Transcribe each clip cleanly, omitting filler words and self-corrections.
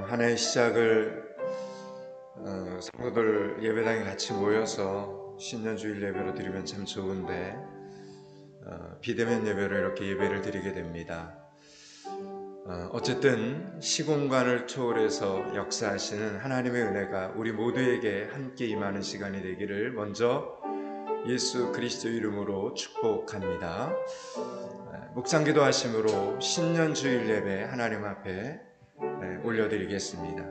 한 해의 시작을 성도들 예배당에 같이 모여서 신년주일 예배로 드리면 참 좋은데 비대면 예배로 이렇게 예배를 드리게 됩니다. 어쨌든 시공간을 초월해서 역사하시는 하나님의 은혜가 우리 모두에게 함께 임하는 시간이 되기를 먼저 예수 그리스도 이름으로 축복합니다. 묵상기도 하심으로 신년주일 예배 하나님 앞에 올려드리겠습니다.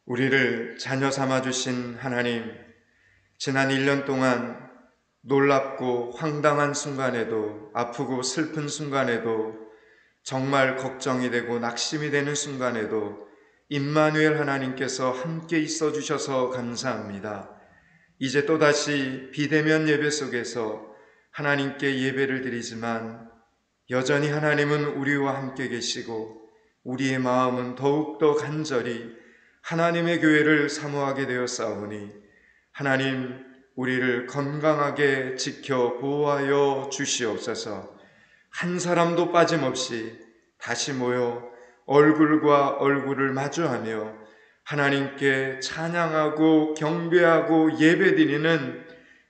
우리를 자녀 삼아주신 하나님, 지난 1년 동안 놀랍고 황당한 순간에도 아프고 슬픈 순간에도 정말 걱정이 되고 낙심이 되는 순간에도 임마누엘 하나님께서 함께 있어 주셔서 감사합니다. 이제 또다시 비대면 예배 속에서 하나님께 예배를 드리지만 여전히 하나님은 우리와 함께 계시고 우리의 마음은 더욱더 간절히 하나님의 교회를 사모하게 되었사오니 하나님 우리를 건강하게 지켜 보호하여 주시옵소서. 한 사람도 빠짐없이 다시 모여 얼굴과 얼굴을 마주하며 하나님께 찬양하고 경배하고 예배드리는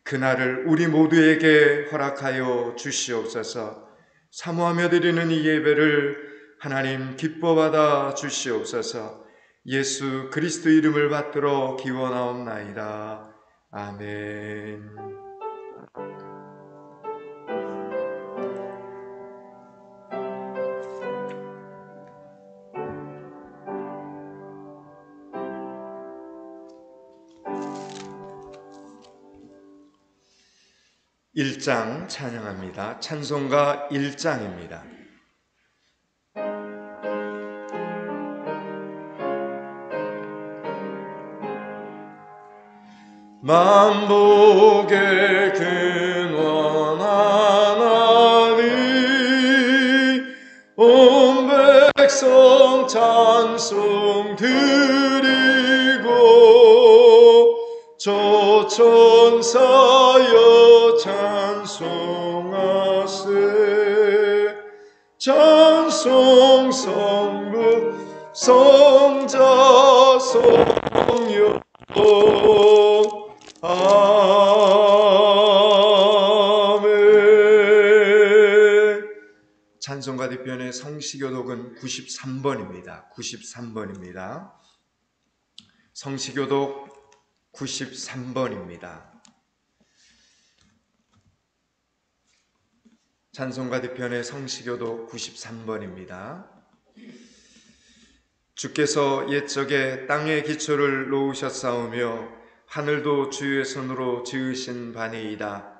그날을 우리 모두에게 허락하여 주시옵소서. 사모하며 드리는 이 예배를 하나님 기뻐받아 주시옵소서. 예수 그리스도 이름을 받들어 기원하옵나이다. 아멘. 1장 찬양합니다. 찬송가 1장입니다. 만복의 근원 하나님 온 백성 찬송 드리고 저 천사여 찬송하세 찬송 성부 성자 성령 아멘. 찬송가 뒤편의 성시교독은 93번입니다. 93번입니다. 성시교독 93번입니다. 찬송가 뒤편의 성시교독 93번입니다. 주께서 옛적에 땅의 기초를 놓으셨사오며 하늘도 주의 손으로 지으신 바니이다.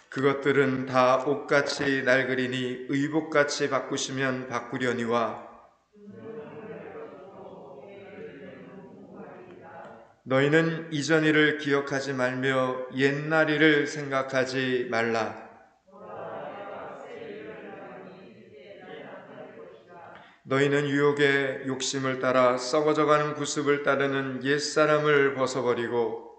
그것들은 다 옷같이 낡으리니 의복같이 바꾸시면 바꾸려니와 너희는 이전 일을 기억하지 말며 옛날 일을 생각하지 말라. 너희는 유혹의 욕심을 따라 썩어져가는 구습을 따르는 옛사람을 벗어버리고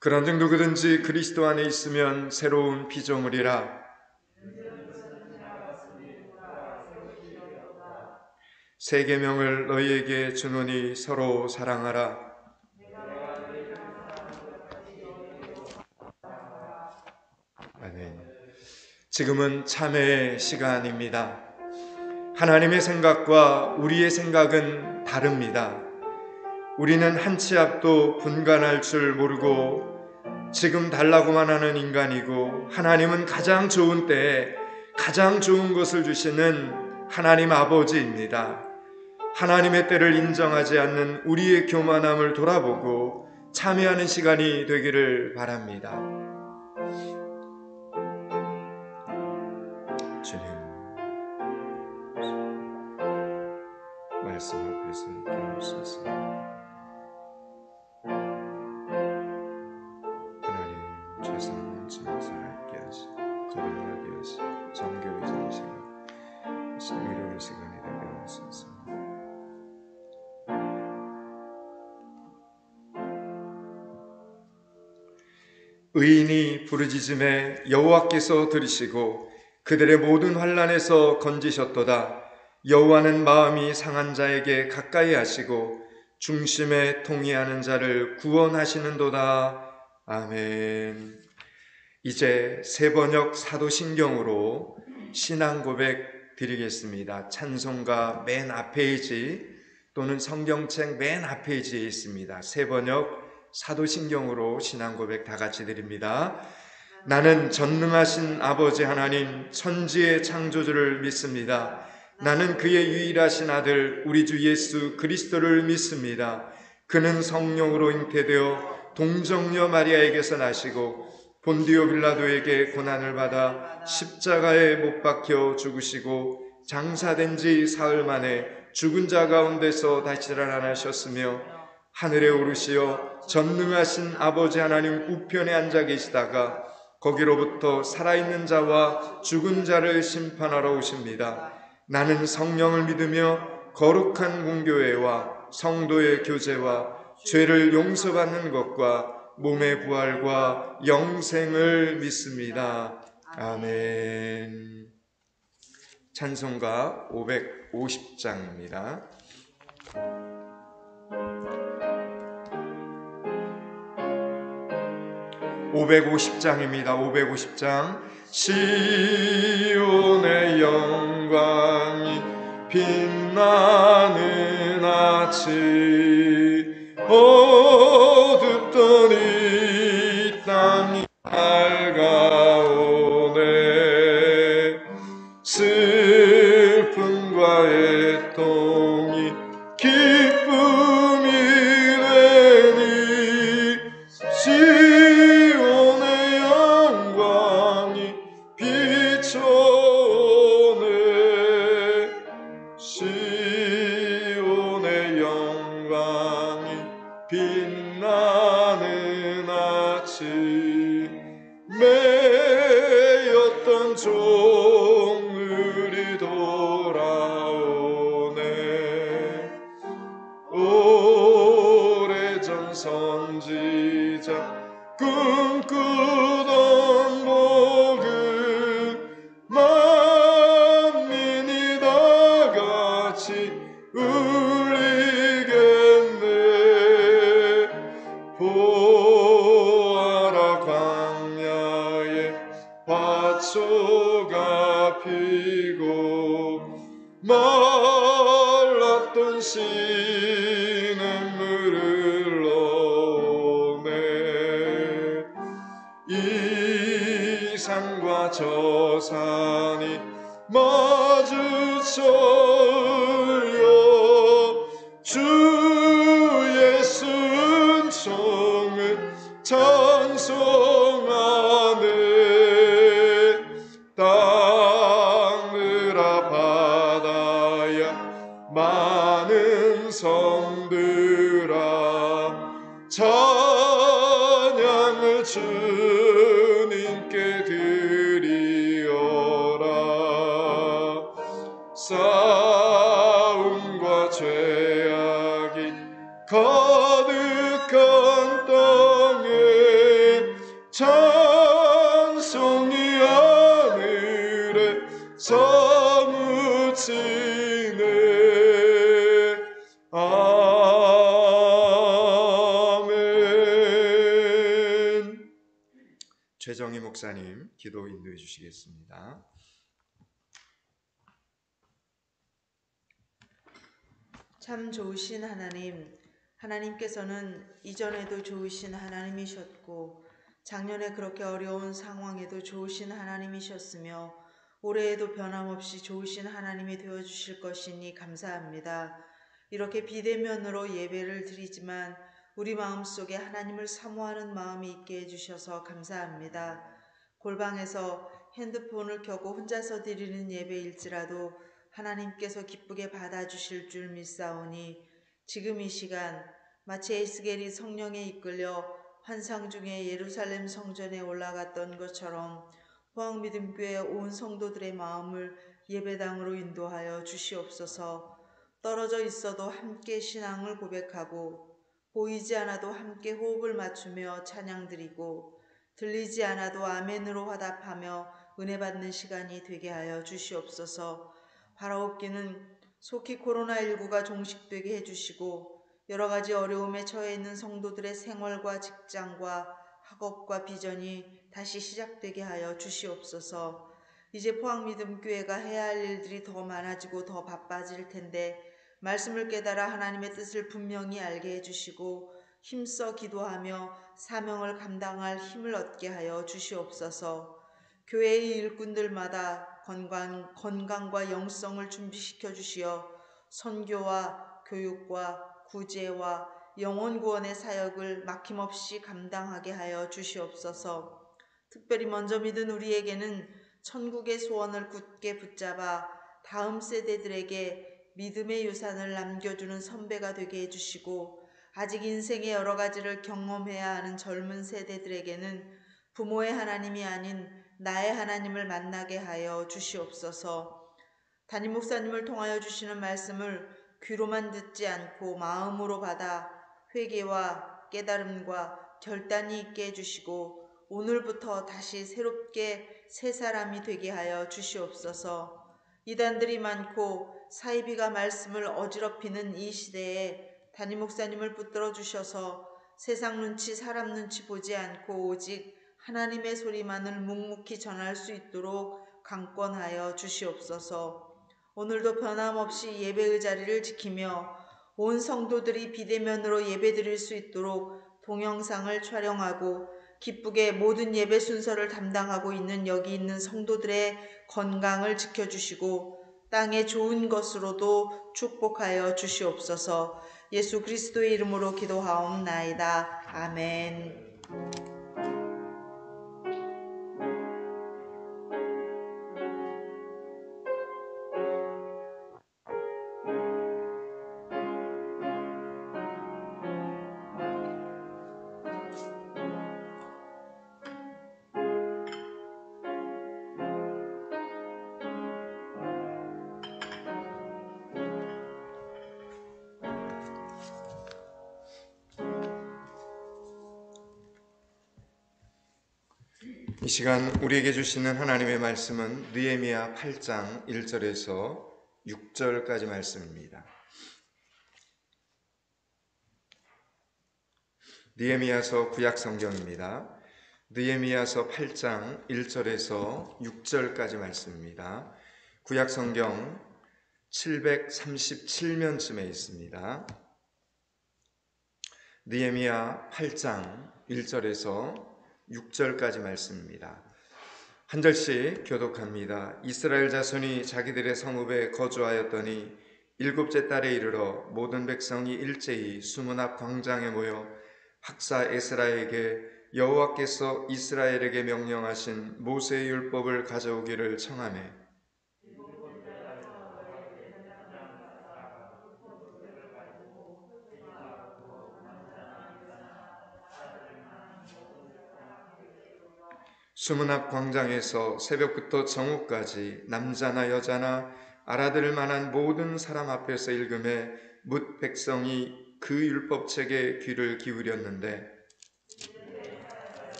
그런즉 누구든지 그리스도 안에 있으면 새로운 피조물이라. 새 계명을 너희에게 주노니 서로 사랑하라. 아멘. 지금은 참회의 시간입니다. 하나님의 생각과 우리의 생각은 다릅니다. 우리는 한 치 앞도 분간할 줄 모르고 지금 달라고만 하는 인간이고 하나님은 가장 좋은 때에 가장 좋은 것을 주시는 하나님 아버지입니다. 하나님의 때를 인정하지 않는 우리의 교만함을 돌아보고 참회하는 시간이 되기를 바랍니다. 주님, 말씀 앞에서 이렇게 하옵소서. 하나님, 죄송한 짐을 살게 하시고 거듭나게 하시고 정결히 의인이 부르짖음에 여호와께서 들으시고 그들의 모든 환난에서 건지셨도다. 여호와는 마음이 상한 자에게 가까이 하시고 중심에 통회하는 자를 구원하시는도다. 아멘. 이제 세번역 사도신경으로 신앙 고백 드리겠습니다. 찬송가 맨 앞페이지 또는 성경책 맨 앞페이지에 있습니다. 세번역 사도신경으로 신앙 고백 다 같이 드립니다. 나는 전능하신 아버지 하나님 천지의 창조주를 믿습니다. 나는 그의 유일하신 아들 우리 주 예수 그리스도를 믿습니다. 그는 성령으로 잉태되어 동정녀 마리아에게서 나시고 본디오 빌라도에게 고난을 받아 십자가에 못 박혀 죽으시고 장사된 지 사흘 만에 죽은 자 가운데서 다시 살아나셨으며 하늘에 오르시어 전능하신 아버지 하나님 우편에 앉아 계시다가 거기로부터 살아있는 자와 죽은 자를 심판하러 오십니다. 나는 성령을 믿으며 거룩한 공교회와 성도의 교제와 죄를 용서받는 것과 몸의 부활과 영생을 믿습니다. 아멘. 찬송가 550장입니다. 550장입니다. 550장. 시온의 영광이 빛나는 아침 어둡던 이 땅이 밝아오네. 슬픔과 애통이 기쁨이 되니 시온의 영광이 비춰오네. 시온의 영광이 빛나는 아침 매였던 종들이 돌아오네. 오래전 선지자 꿈꾸던 복을 만민이 다 같이 울리겠네. 보아라 광야에 밭초가 피고 말랐던 시냇물을 흘러오네. 이 산과 저 산이 마주쳐 흘려 주 예수 은총을 찬송하네. 땅으라 바다야 많은 성들아 찬양을 주님께 드리어라. 싸움과 죄악이 가득한 땅에 찬송이 하늘에 사무치네. 아멘. 최정희 목사님 기도 인도해 주시겠습니다. 참 좋으신 하나님, 하나님께서는 이전에도 좋으신 하나님이셨고 작년에 그렇게 어려운 상황에도 좋으신 하나님이셨으며 올해에도 변함없이 좋으신 하나님이 되어주실 것이니 감사합니다. 이렇게 비대면으로 예배를 드리지만 우리 마음속에 하나님을 사모하는 마음이 있게 해주셔서 감사합니다. 골방에서 핸드폰을 켜고 혼자서 드리는 예배일지라도 하나님께서 기쁘게 받아주실 줄 믿사오니 지금 이 시간 마치 에스겔이 성령에 이끌려 환상 중에 예루살렘 성전에 올라갔던 것처럼 포항믿음교회 온 성도들의 마음을 예배당으로 인도하여 주시옵소서. 떨어져 있어도 함께 신앙을 고백하고 보이지 않아도 함께 호흡을 맞추며 찬양드리고 들리지 않아도 아멘으로 화답하며 은혜 받는 시간이 되게 하여 주시옵소서. 바라옵기는 속히 코로나19가 종식되게 해주시고 여러 가지 어려움에 처해 있는 성도들의 생활과 직장과 학업과 비전이 다시 시작되게 하여 주시옵소서. 이제 포항믿음교회가 해야 할 일들이 더 많아지고 더 바빠질 텐데 말씀을 깨달아 하나님의 뜻을 분명히 알게 해주시고 힘써 기도하며 사명을 감당할 힘을 얻게 하여 주시옵소서. 교회의 일꾼들마다 건강과 영성을 준비시켜 주시어 선교와 교육과 구제와 영혼 구원의 사역을 막힘없이 감당하게 하여 주시옵소서. 특별히 먼저 믿은 우리에게는 천국의 소원을 굳게 붙잡아 다음 세대들에게 믿음의 유산을 남겨주는 선배가 되게 해주시고 아직 인생의 여러 가지를 경험해야 하는 젊은 세대들에게는 부모의 하나님이 아닌 나의 하나님을 만나게 하여 주시옵소서. 담임 목사님을 통하여 주시는 말씀을 귀로만 듣지 않고 마음으로 받아 회개와 깨달음과 결단이 있게 해주시고 오늘부터 다시 새롭게 새 사람이 되게 하여 주시옵소서. 이단들이 많고 사이비가 말씀을 어지럽히는 이 시대에 담임 목사님을 붙들어 주셔서 세상 눈치 사람 눈치 보지 않고 오직 하나님의 소리만을 묵묵히 전할 수 있도록 강권하여 주시옵소서. 오늘도 변함없이 예배의 자리를 지키며 온 성도들이 비대면으로 예배드릴 수 있도록 동영상을 촬영하고 기쁘게 모든 예배 순서를 담당하고 있는 여기 있는 성도들의 건강을 지켜주시고 땅의 좋은 것으로도 축복하여 주시옵소서. 예수 그리스도의 이름으로 기도하옵나이다. 아멘. 이 시간 우리에게 주시는 하나님의 말씀은 느헤미야 8장 1절에서 6절까지 말씀입니다. 느헤미야서 구약 성경입니다. 느헤미야서 8장 1절에서 6절까지 말씀입니다. 구약 성경 737면쯤에 있습니다. 느헤미야 8장 1절에서 6절까지 말씀입니다. 한 절씩 교독합니다. 이스라엘 자손이 자기들의 성읍에 거주하였더니 일곱째 달에 이르러 모든 백성이 일제히 수문 앞 광장에 모여 학사 에스라에게 여호와께서 이스라엘에게 명령하신 모세의 율법을 가져오기를 청하매 수문 앞 광장에서 새벽부터 정오까지 남자나 여자나 알아들을 만한 모든 사람 앞에서 읽음에 뭇 백성이 그 율법책에 귀를 기울였는데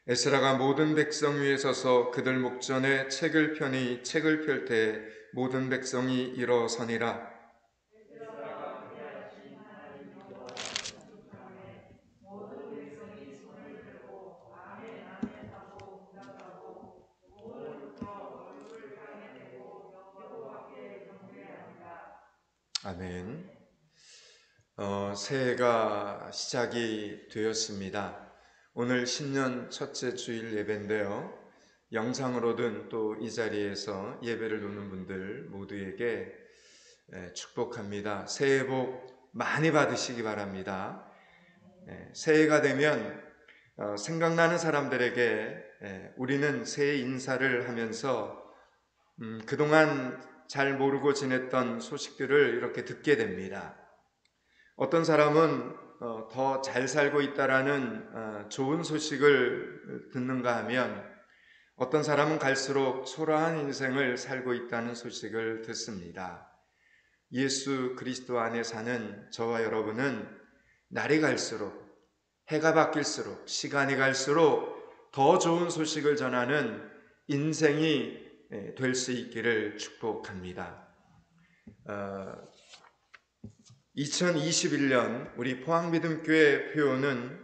에스라가 모든 백성 위에 서서 그들 목전에 책을 펴니 책을 펼 때 모든 백성이 일어서니라. 아멘. 새해가 시작이 되었습니다. 오늘 신년 첫째 주일 예배인데요. 영상으로든 또 이 자리에서 예배를 놓는 분들 모두에게 축복합니다. 새해 복 많이 받으시기 바랍니다. 새해가 되면 생각나는 사람들에게 우리는 새해 인사를 하면서 그동안 잘 모르고 지냈던 소식들을 이렇게 듣게 됩니다. 어떤 사람은 더 잘 살고 있다라는 좋은 소식을 듣는가 하면 어떤 사람은 갈수록 초라한 인생을 살고 있다는 소식을 듣습니다. 예수 그리스도 안에 사는 저와 여러분은 날이 갈수록, 해가 바뀔수록, 시간이 갈수록 더 좋은 소식을 전하는 인생이 될 수 있기를 축복합니다. 2021년 우리 포항믿음교회 표어는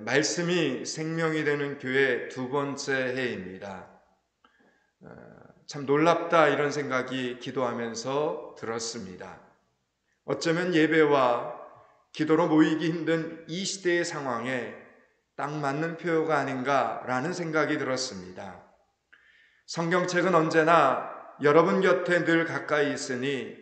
말씀이 생명이 되는 교회 두 번째 해입니다. 참 놀랍다 이런 생각이 기도하면서 들었습니다. 어쩌면 예배와 기도로 모이기 힘든 이 시대의 상황에 딱 맞는 표어가 아닌가라는 생각이 들었습니다. 성경책은 언제나 여러분 곁에 늘 가까이 있으니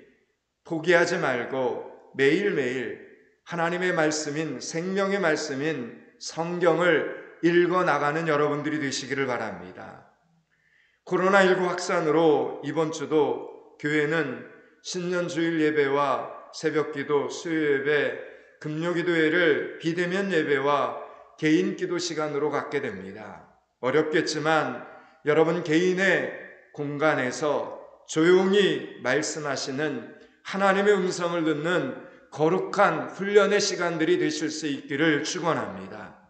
포기하지 말고 매일매일 하나님의 말씀인 생명의 말씀인 성경을 읽어나가는 여러분들이 되시기를 바랍니다. 코로나19 확산으로 이번 주도 교회는 신년주일 예배와 새벽기도, 수요예배, 금요기도회를 비대면 예배와 개인기도 시간으로 갖게 됩니다. 어렵겠지만 여러분 개인의 공간에서 조용히 말씀하시는 하나님의 음성을 듣는 거룩한 훈련의 시간들이 되실 수 있기를 축원합니다.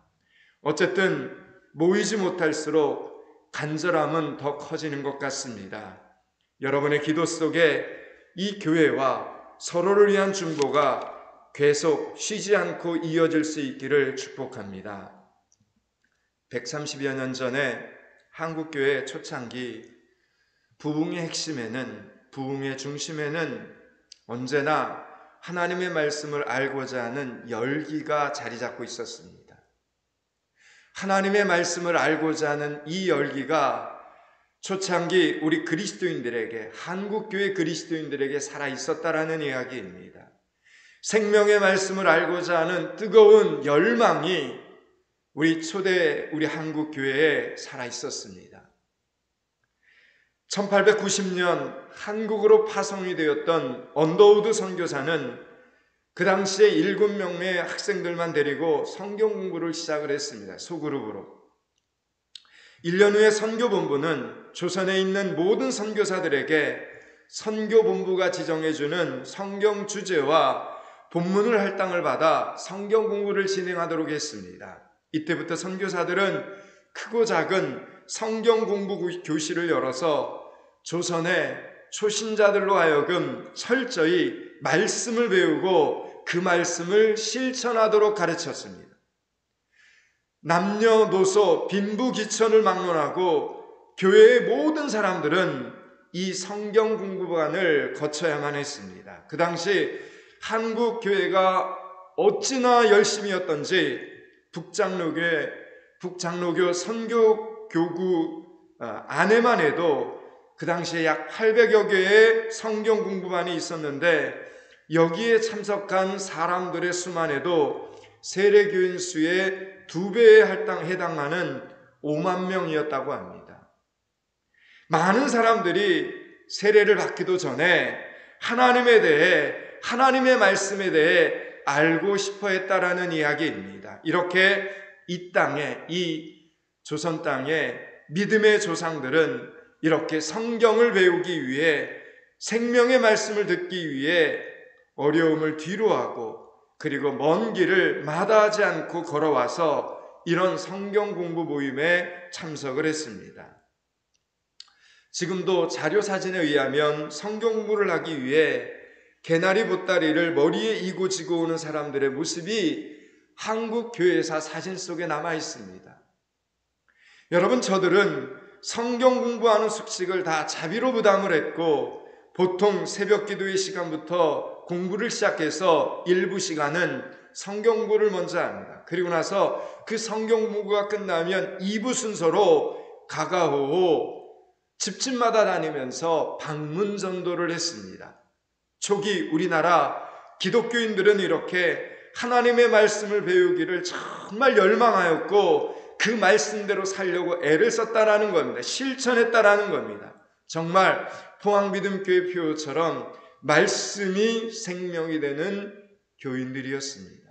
어쨌든 모이지 못할수록 간절함은 더 커지는 것 같습니다. 여러분의 기도 속에 이 교회와 서로를 위한 중보가 계속 쉬지 않고 이어질 수 있기를 축복합니다. 130여 년 전에 한국교회 초창기 부흥의 핵심에는, 부흥의 중심에는 언제나 하나님의 말씀을 알고자 하는 열기가 자리 잡고 있었습니다. 하나님의 말씀을 알고자 하는 이 열기가 초창기 우리 그리스도인들에게, 한국교회 그리스도인들에게 살아 있었다라는 이야기입니다. 생명의 말씀을 알고자 하는 뜨거운 열망이 우리 한국교회에 살아 있었습니다. 1890년 한국으로 파송이 되었던 언더우드 선교사는 그 당시에 7명의 학생들만 데리고 성경 공부를 시작을 했습니다. 소그룹으로. 1년 후에 선교본부는 조선에 있는 모든 선교사들에게 선교본부가 지정해주는 성경 주제와 본문을 할당을 받아 성경 공부를 진행하도록 했습니다. 이때부터 선교사들은 크고 작은 성경 공부 교실을 열어서 조선의 초신자들로 하여금 철저히 말씀을 배우고 그 말씀을 실천하도록 가르쳤습니다. 남녀노소 빈부귀천을 막론하고 교회의 모든 사람들은 이 성경 공부반을 거쳐야만 했습니다. 그 당시 한국 교회가 어찌나 열심이었던지 북장로교 선교교구 안에만 해도 그 당시에 약 800여 개의 성경 공부반이 있었는데 여기에 참석한 사람들의 수만 해도 세례교인 수의 2배에 해당하는 5만 명이었다고 합니다. 많은 사람들이 세례를 받기도 전에 하나님에 대해, 하나님의 말씀에 대해 알고 싶어 했다라는 이야기입니다. 이렇게 이 땅에, 이 조선 땅에 믿음의 조상들은 이렇게 성경을 배우기 위해, 생명의 말씀을 듣기 위해 어려움을 뒤로하고 그리고 먼 길을 마다하지 않고 걸어와서 이런 성경 공부 모임에 참석을 했습니다. 지금도 자료사진에 의하면 성경 공부를 하기 위해 개나리 보따리를 머리에 이고 지고 오는 사람들의 모습이 한국 교회사 사진 속에 남아 있습니다. 여러분, 저들은 성경 공부하는 숙식을 다 자비로 부담을 했고 보통 새벽 기도의 시간부터 공부를 시작해서 일부 시간은 성경 공부를 먼저 합니다. 그리고 나서 그 성경 공부가 끝나면 2부 순서로 가가호호 집집마다 다니면서 방문 전도를 했습니다. 초기 우리나라 기독교인들은 이렇게 하나님의 말씀을 배우기를 정말 열망하였고 그 말씀대로 살려고 애를 썼다라는 겁니다. 실천했다라는 겁니다. 정말 포항믿음교회 표처럼 말씀이 생명이 되는 교인들이었습니다.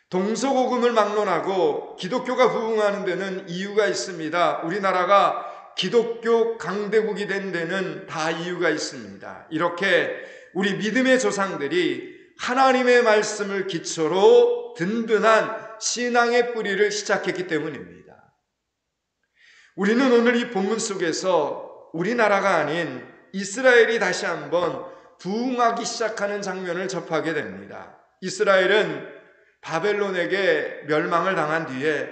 동서고금을 막론하고 기독교가 부흥하는 데는 이유가 있습니다. 우리나라가 기독교 강대국이 된 데는 다 이유가 있습니다. 이렇게 우리 믿음의 조상들이 하나님의 말씀을 기초로 든든한 신앙의 뿌리를 시작했기 때문입니다. 우리는 오늘 이 본문 속에서 우리나라가 아닌 이스라엘이 다시 한번 부흥하기 시작하는 장면을 접하게 됩니다. 이스라엘은 바벨론에게 멸망을 당한 뒤에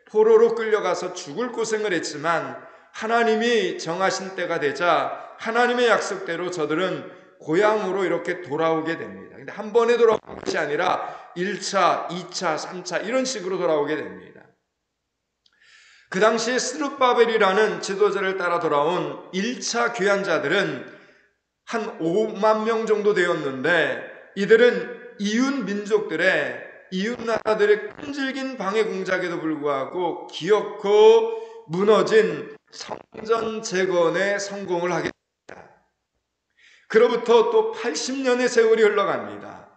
포로로 끌려가서 죽을 고생을 했지만 하나님이 정하신 때가 되자 하나님의 약속대로 저들은 고향으로 이렇게 돌아오게 됩니다. 근데 한 번에 돌아오는 것이 아니라 1차, 2차, 3차 이런 식으로 돌아오게 됩니다. 그 당시에 스룹바벨이라는 지도자를 따라 돌아온 1차 귀환자들은 한 5만 명 정도 되었는데 이들은 이웃 민족들의 이웃 나라들의 끈질긴 방해 공작에도 불구하고 기어코 무너진 성전 재건에 성공을 하게 됩니다. 그로부터 또 80년의 세월이 흘러갑니다.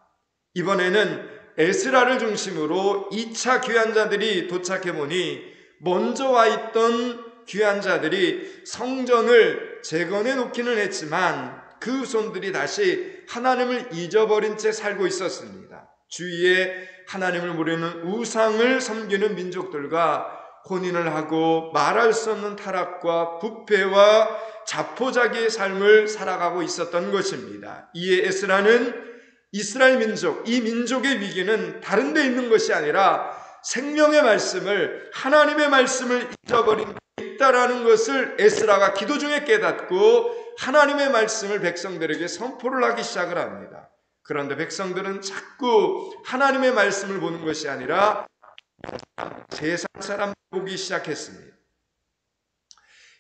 이번에는 에스라를 중심으로 2차 귀환자들이 도착해보니 먼저 와 있던 귀환자들이 성전을 재건해 놓기는 했지만 그 후손들이 다시 하나님을 잊어버린 채 살고 있었습니다. 주위에 하나님을 모르는 우상을 섬기는 민족들과 혼인을 하고 말할 수 없는 타락과 부패와 자포자기의 삶을 살아가고 있었던 것입니다. 이에 에스라는 이스라엘 민족, 이 민족의 위기는 다른 데 있는 것이 아니라 생명의 말씀을, 하나님의 말씀을 잊어버린 데 있다라는 것을 에스라가 기도 중에 깨닫고 하나님의 말씀을 백성들에게 선포를 하기 시작을 합니다. 그런데 백성들은 자꾸 하나님의 말씀을 보는 것이 아니라 세상 사람 보기 시작했습니다.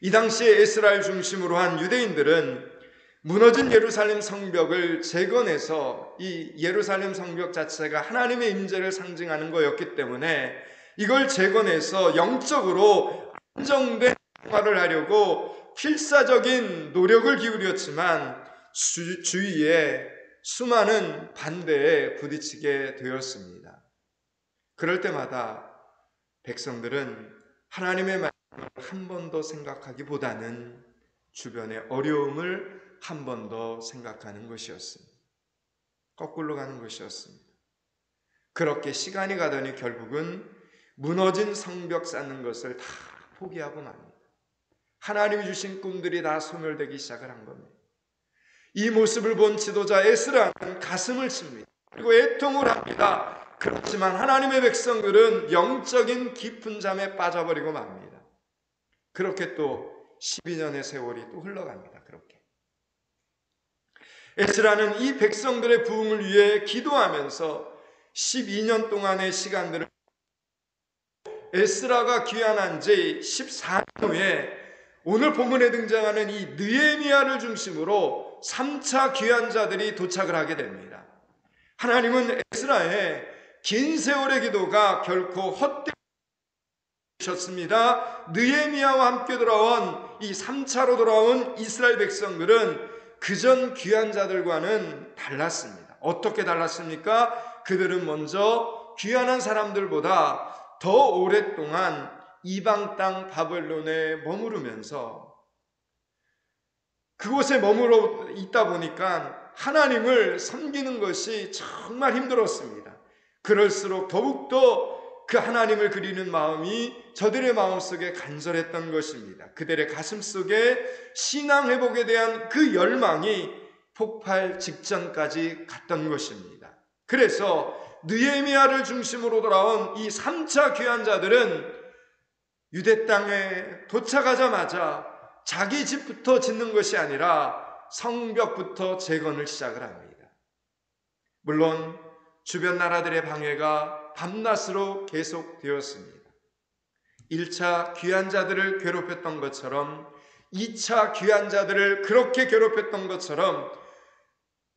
이 당시에 에스라를 중심으로 한 유대인들은 무너진 예루살렘 성벽을 재건해서 이 예루살렘 성벽 자체가 하나님의 임재를 상징하는 거였기 때문에 이걸 재건해서 영적으로 안정된 생활을 하려고 필사적인 노력을 기울였지만 주위에 수많은 반대에 부딪히게 되었습니다. 그럴 때마다 백성들은 하나님의 말씀을 한 번 더 생각하기보다는 주변의 어려움을 한 번 더 생각하는 것이었습니다. 거꾸로 가는 것이었습니다. 그렇게 시간이 가더니 결국은 무너진 성벽 쌓는 것을 다 포기하고 맙니다. 하나님이 주신 꿈들이 다 소멸되기 시작을 한 겁니다. 이 모습을 본 지도자 에스라는 가슴을 칩니다. 그리고 애통을 합니다. 그렇지만 하나님의 백성들은 영적인 깊은 잠에 빠져버리고 맙니다. 그렇게 또 12년의 세월이 또 흘러갑니다. 그렇게 에스라는 이 백성들의 부흥을 위해 기도하면서 12년 동안의 시간들을 에스라가 귀환한 지 14년 후에 오늘 본문에 등장하는 이 느헤미야를 중심으로 3차 귀환자들이 도착을 하게 됩니다. 하나님은 에스라의 긴 세월의 기도가 결코 헛되지 않으셨습니다. 느헤미야와 함께 돌아온 이 3차로 돌아온 이스라엘 백성들은 그전 귀환자들과는 달랐습니다. 어떻게 달랐습니까? 그들은 먼저 귀환한 사람들보다 더 오랫동안 이방 땅 바벨론에 머무르면서 그곳에 머무르 있다 보니까 하나님을 섬기는 것이 정말 힘들었습니다. 그럴수록 더욱더 그 하나님을 그리는 마음이 저들의 마음속에 간절했던 것입니다. 그들의 가슴속에 신앙 회복에 대한 그 열망이 폭발 직전까지 갔던 것입니다. 그래서 느헤미야를 중심으로 돌아온 이 3차 귀환자들은 유대 땅에 도착하자마자 자기 집부터 짓는 것이 아니라 성벽부터 재건을 시작을 합니다. 물론 주변 나라들의 방해가 밤낮으로 계속되었습니다. 1차 귀환자들을 괴롭혔던 것처럼 2차 귀환자들을 그렇게 괴롭혔던 것처럼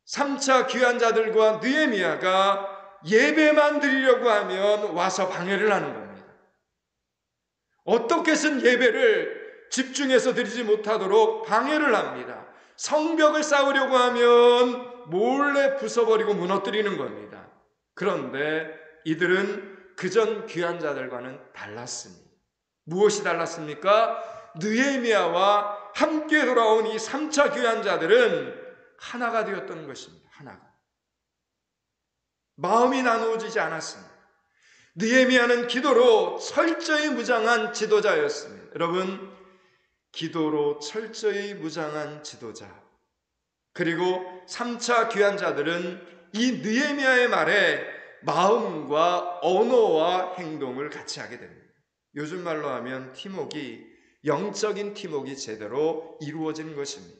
3차 귀환자들과 느헤미야가 예배만 드리려고 하면 와서 방해를 하는 겁니다. 어떻게 해서든 예배를 집중해서 드리지 못하도록 방해를 합니다. 성벽을 쌓으려고 하면 몰래 부숴버리고 무너뜨리는 겁니다. 그런데 이들은 그전 귀한 자들과는 달랐습니다. 무엇이 달랐습니까? 느헤미야와 함께 돌아온 이 3차 귀한 자들은 하나가 되었던 것입니다. 하나가. 마음이 나누어지지 않았습니다. 느헤미야는 기도로 철저히 무장한 지도자였습니다. 여러분, 기도로 철저히 무장한 지도자, 그리고 3차 귀한 자들은 이 느헤미야의 말에 마음과 언어와 행동을 같이 하게 됩니다. 요즘 말로 하면 팀워크가, 영적인 팀워크가 제대로 이루어진 것입니다.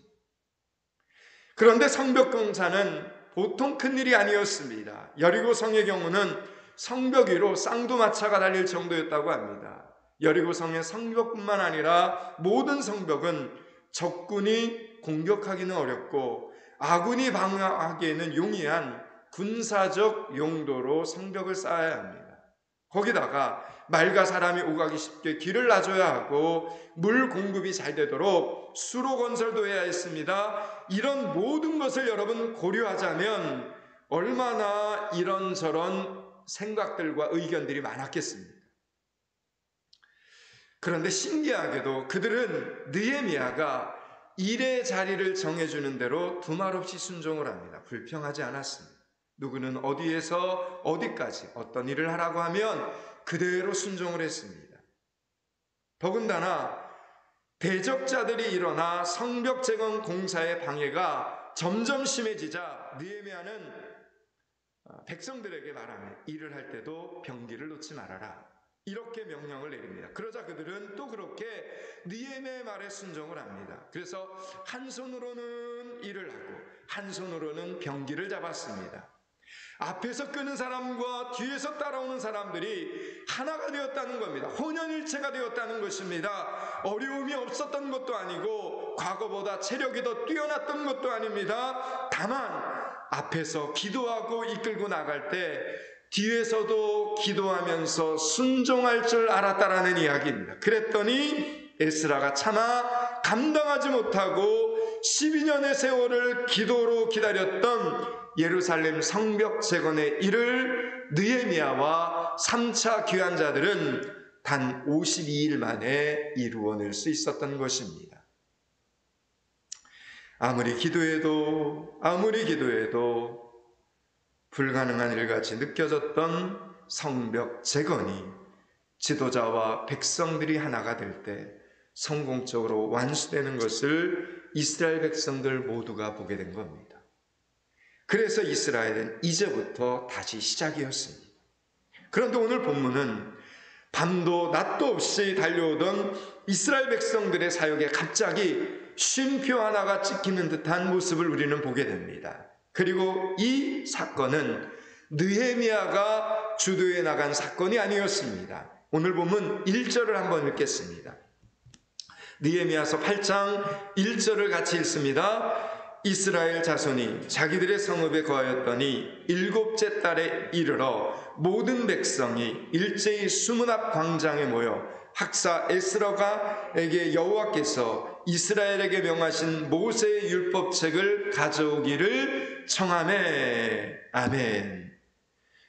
그런데 성벽 공사는 보통 큰일이 아니었습니다. 여리고성의 경우는 성벽 위로 쌍두마차가 달릴 정도였다고 합니다. 여리고성의 성벽뿐만 아니라 모든 성벽은 적군이 공격하기는 어렵고 아군이 방어하기에는 용이한 군사적 용도로 성벽을 쌓아야 합니다. 거기다가 말과 사람이 오가기 쉽게 길을 놔줘야 하고 물 공급이 잘 되도록 수로 건설도 해야 했습니다. 이런 모든 것을 여러분 고려하자면 얼마나 이런저런 생각들과 의견들이 많았겠습니까? 그런데 신기하게도 그들은 느헤미야가 일의 자리를 정해주는 대로 두말 없이 순종을 합니다. 불평하지 않았습니다. 누구는 어디에서 어디까지 어떤 일을 하라고 하면 그대로 순종을 했습니다. 더군다나 대적자들이 일어나 성벽 재건 공사의 방해가 점점 심해지자 느헤미야는 백성들에게 말하며 일을 할 때도 병기를 놓지 말아라, 이렇게 명령을 내립니다. 그러자 그들은 또 그렇게 느헤미야의 말에 순종을 합니다. 그래서 한 손으로는 일을 하고 한 손으로는 병기를 잡았습니다. 앞에서 끄는 사람과 뒤에서 따라오는 사람들이 하나가 되었다는 겁니다. 혼연일체가 되었다는 것입니다. 어려움이 없었던 것도 아니고 과거보다 체력이 더 뛰어났던 것도 아닙니다. 다만 앞에서 기도하고 이끌고 나갈 때 뒤에서도 기도하면서 순종할 줄 알았다라는 이야기입니다. 그랬더니 에스라가 차마 감당하지 못하고 12년의 세월을 기도로 기다렸던 예루살렘 성벽 재건의 일을 느헤미야와 3차 귀한 자들은 단 52일 만에 이루어낼 수 있었던 것입니다. 아무리 기도해도 불가능한 일같이 느껴졌던 성벽 재건이 지도자와 백성들이 하나가 될 때 성공적으로 완수되는 것을 이스라엘 백성들 모두가 보게 된 겁니다. 그래서 이스라엘은 이제부터 다시 시작이었습니다. 그런데 오늘 본문은 밤도 낮도 없이 달려오던 이스라엘 백성들의 사역에 갑자기 쉼표 하나가 찍히는 듯한 모습을 우리는 보게 됩니다. 그리고 이 사건은 느헤미야가 주도해 나간 사건이 아니었습니다. 오늘 본문 1절을 한번 읽겠습니다. 느헤미야서 8장 1절을 같이 읽습니다. 이스라엘 자손이 자기들의 성읍에 거하였더니 7째 달에 이르러 모든 백성이 일제히 수문 앞 광장에 모여 학사 에스라에게 여호와께서 이스라엘에게 명하신 모세의 율법책을 가져오기를 청하매. 아멘.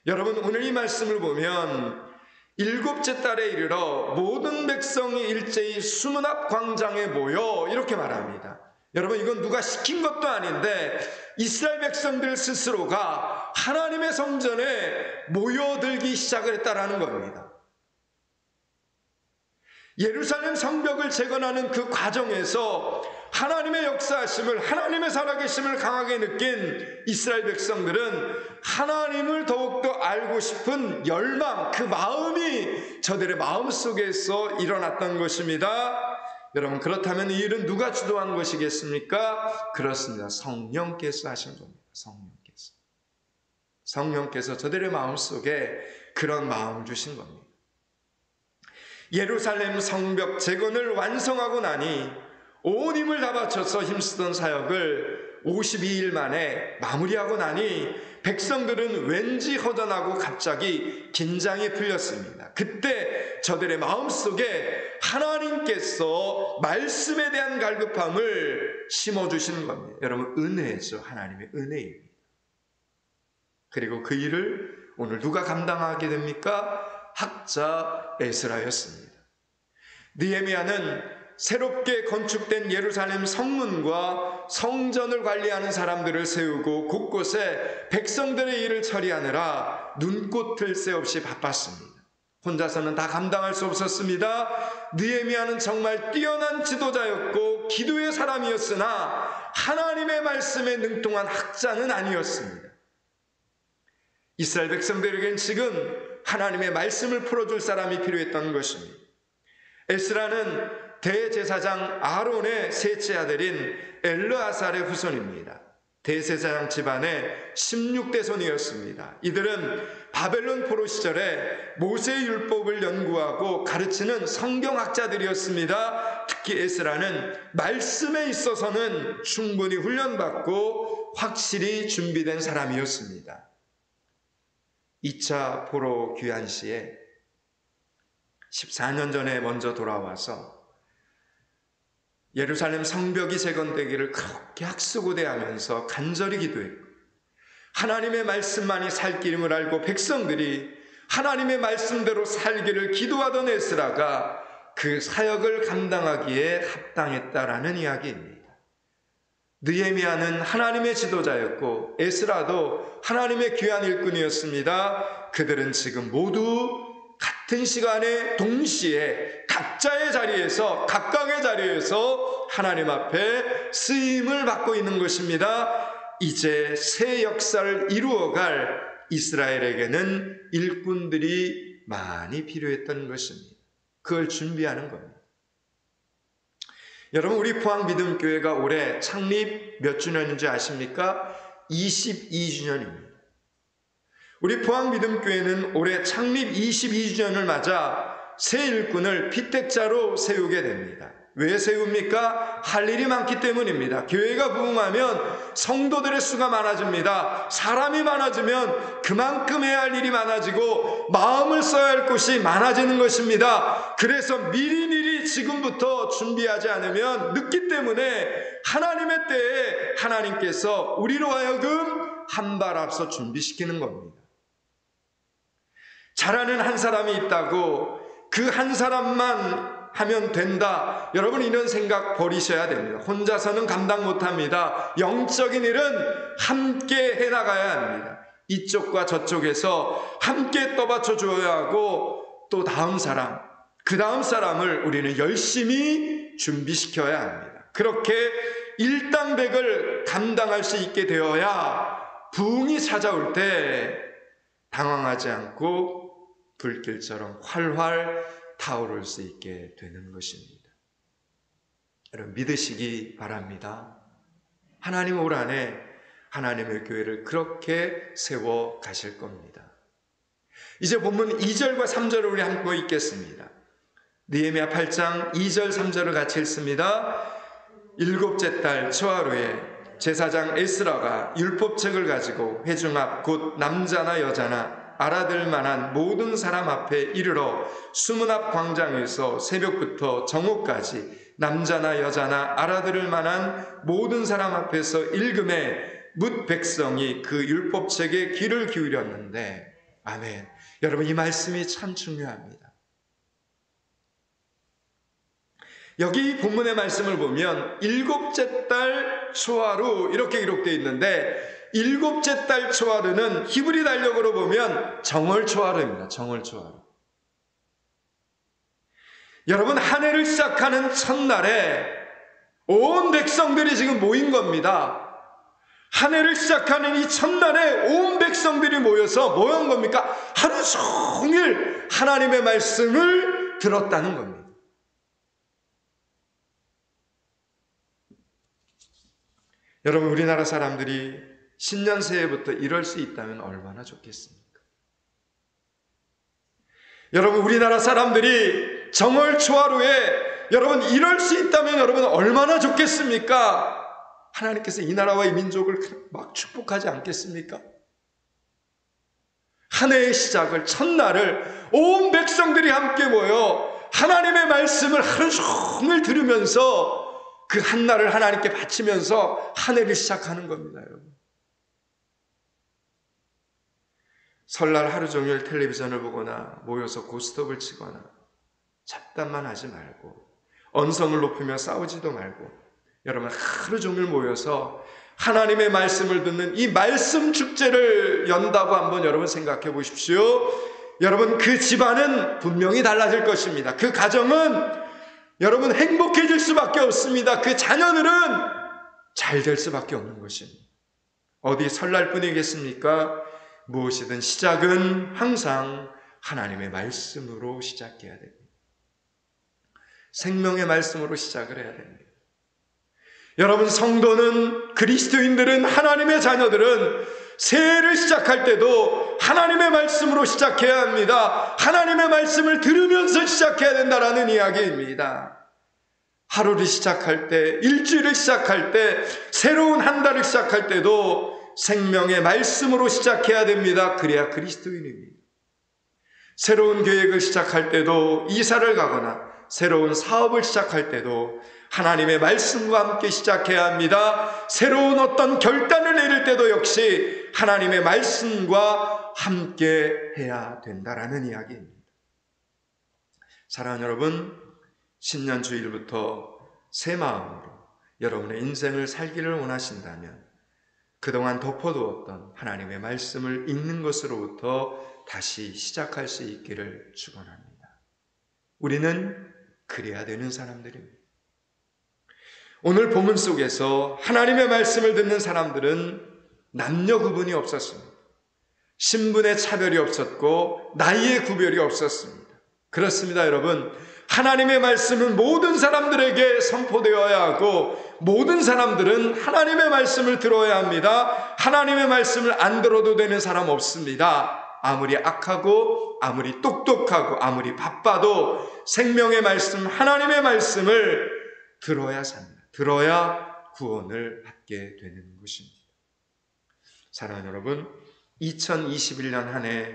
여러분, 오늘 이 말씀을 보면 7째 달에 이르러 모든 백성이 일제히 수문 앞 광장에 모여, 이렇게 말합니다. 여러분, 이건 누가 시킨 것도 아닌데 이스라엘 백성들 스스로가 하나님의 성전에 모여들기 시작을 했다라는 겁니다. 예루살렘 성벽을 재건하는 그 과정에서 하나님의 역사하심을, 하나님의 살아계심을 강하게 느낀 이스라엘 백성들은 하나님을 더욱더 알고 싶은 열망, 그 마음이 저들의 마음속에서 일어났던 것입니다. 여러분, 그렇다면 이 일은 누가 주도한 것이겠습니까? 그렇습니다. 성령께서 하신 겁니다. 성령께서 저들의 마음속에 그런 마음을 주신 겁니다. 예루살렘 성벽 재건을 완성하고 나니 온 힘을 다 바쳐서 힘쓰던 사역을 52일 만에 마무리하고 나니 백성들은 왠지 허전하고 갑자기 긴장이 풀렸습니다. 그때 저들의 마음속에 하나님께서 말씀에 대한 갈급함을 심어주시는 겁니다. 여러분, 은혜죠. 하나님의 은혜입니다. 그리고 그 일을 오늘 누가 감당하게 됩니까? 학자 에스라였습니다. 느헤미야는 새롭게 건축된 예루살렘 성문과 성전을 관리하는 사람들을 세우고 곳곳에 백성들의 일을 처리하느라 눈꽃을 새 없이 바빴습니다. 혼자서는 다 감당할 수 없었습니다. 느헤미야는 정말 뛰어난 지도자였고 기도의 사람이었으나 하나님의 말씀에 능통한 학자는 아니었습니다. 이스라엘 백성들에겐 지금 하나님의 말씀을 풀어줄 사람이 필요했던 것입니다. 에스라는 대제사장 아론의 셋째 아들인 엘르아살의 후손입니다. 대제사장 집안의 16대손이었습니다. 이들은 바벨론 포로 시절에 모세의 율법을 연구하고 가르치는 성경학자들이었습니다. 특히 에스라는 말씀에 있어서는 충분히 훈련받고 확실히 준비된 사람이었습니다. 2차 포로 귀환 시에 14년 전에 먼저 돌아와서 예루살렘 성벽이 재건되기를 그렇게 학수고대하면서 간절히 기도했고, 하나님의 말씀만이 살 길임을 알고 백성들이 하나님의 말씀대로 살기를 기도하던 에스라가 그 사역을 감당하기에 합당했다라는 이야기입니다. 느헤미야는 하나님의 지도자였고 에스라도 하나님의 귀한 일꾼이었습니다. 그들은 지금 모두 같은 시간에 동시에 각자의 자리에서, 각각의 자리에서 하나님 앞에 쓰임을 받고 있는 것입니다. 이제 새 역사를 이루어갈 이스라엘에게는 일꾼들이 많이 필요했던 것입니다. 그걸 준비하는 겁니다. 여러분, 우리 포항믿음교회가 올해 창립 몇 주년인지 아십니까? 22주년입니다. 우리 포항믿음교회는 올해 창립 22주년을 맞아 새 일꾼을 피택자로 세우게 됩니다. 왜 세웁니까? 할 일이 많기 때문입니다. 교회가 부흥하면 성도들의 수가 많아집니다. 사람이 많아지면 그만큼 해야 할 일이 많아지고 마음을 써야 할 곳이 많아지는 것입니다. 그래서 미리미리 지금부터 준비하지 않으면 늦기 때문에 하나님의 때에 하나님께서 우리로 하여금 한 발 앞서 준비시키는 겁니다. 잘하는 한 사람이 있다고 그 한 사람만 하면 된다. 여러분, 이런 생각 버리셔야 됩니다. 혼자서는 감당 못합니다. 영적인 일은 함께 해나가야 합니다. 이쪽과 저쪽에서 함께 떠받쳐 줘야 하고, 또 다음 사람, 그 다음 사람을 우리는 열심히 준비시켜야 합니다. 그렇게 일당백을 감당할 수 있게 되어야 부흥이 찾아올 때 당황하지 않고 불길처럼 활활 타오를 수 있게 되는 것입니다. 여러분, 믿으시기 바랍니다. 하나님 올 한해 하나님의 교회를 그렇게 세워 가실 겁니다. 이제 본문 2절과 3절을 우리 함께 읽겠습니다. 느헤미야 8장 2절 3절을 같이 읽습니다. 일곱째 달 초하루에 제사장 에스라가 율법책을 가지고 회중 앞 곧 남자나 여자나 알아들 만한 모든 사람 앞에 이르러 수문 앞 광장에서 새벽부터 정오까지 남자나 여자나 알아들을 만한 모든 사람 앞에서 읽음에 뭇 백성이 그 율법책에 귀를 기울였는데, 아멘. 여러분, 이 말씀이 참 중요합니다. 여기 본문의 말씀을 보면 일곱째 달 초하루 이렇게 기록되어 있는데, 일곱째 달 초하루는 히브리 달력으로 보면 정월 초하루입니다. 정월 초하루. 여러분, 한 해를 시작하는 첫날에 온 백성들이 지금 모인 겁니다. 한 해를 시작하는 이 첫날에 온 백성들이 모여서 뭐 한 겁니까? 하루 종일 하나님의 말씀을 들었다는 겁니다. 여러분, 우리나라 사람들이 신년 새해부터 이럴 수 있다면 얼마나 좋겠습니까? 여러분, 우리나라 사람들이 정월 초하루에 여러분 이럴 수 있다면 여러분 얼마나 좋겠습니까? 하나님께서 이 나라와 이 민족을 막 축복하지 않겠습니까? 한 해의 시작을, 첫날을 온 백성들이 함께 모여 하나님의 말씀을 하루 종일 들으면서 그 한 날을 하나님께 바치면서 한 해를 시작하는 겁니다, 여러분. 설날 하루 종일 텔레비전을 보거나 모여서 고스톱을 치거나 잡담만 하지 말고 언성을 높이며 싸우지도 말고 여러분 하루 종일 모여서 하나님의 말씀을 듣는 이 말씀 축제를 연다고 한번 여러분 생각해 보십시오. 여러분 그 집안은 분명히 달라질 것입니다. 그 가정은 여러분 행복해질 수밖에 없습니다. 그 자녀들은 잘 될 수밖에 없는 것입니다. 어디 설날뿐이겠습니까? 무엇이든 시작은 항상 하나님의 말씀으로 시작해야 됩니다. 생명의 말씀으로 시작을 해야 됩니다. 여러분 성도는, 그리스도인들은, 하나님의 자녀들은 새해를 시작할 때도 하나님의 말씀으로 시작해야 합니다. 하나님의 말씀을 들으면서 시작해야 된다라는 이야기입니다. 하루를 시작할 때, 일주일을 시작할 때, 새로운 한 달을 시작할 때도 생명의 말씀으로 시작해야 됩니다. 그래야 그리스도인입니다. 새로운 계획을 시작할 때도, 이사를 가거나 새로운 사업을 시작할 때도 하나님의 말씀과 함께 시작해야 합니다. 새로운 어떤 결단을 내릴 때도 역시 하나님의 말씀과 함께 해야 된다라는 이야기입니다. 사랑하는 여러분, 신년 주일부터 새 마음으로 여러분의 인생을 살기를 원하신다면 그동안 덮어두었던 하나님의 말씀을 읽는 것으로부터 다시 시작할 수 있기를 축원합니다. 우리는 그래야 되는 사람들입니다. 오늘 본문 속에서 하나님의 말씀을 듣는 사람들은 남녀 구분이 없었습니다. 신분의 차별이 없었고 나이의 구별이 없었습니다. 그렇습니다, 여러분. 하나님의 말씀은 모든 사람들에게 선포되어야 하고 모든 사람들은 하나님의 말씀을 들어야 합니다. 하나님의 말씀을 안 들어도 되는 사람 없습니다. 아무리 악하고 아무리 똑똑하고 아무리 바빠도 생명의 말씀, 하나님의 말씀을 들어야 삽니다. 들어야 구원을 받게 되는 것입니다. 사랑하는 여러분, 2021년 한 해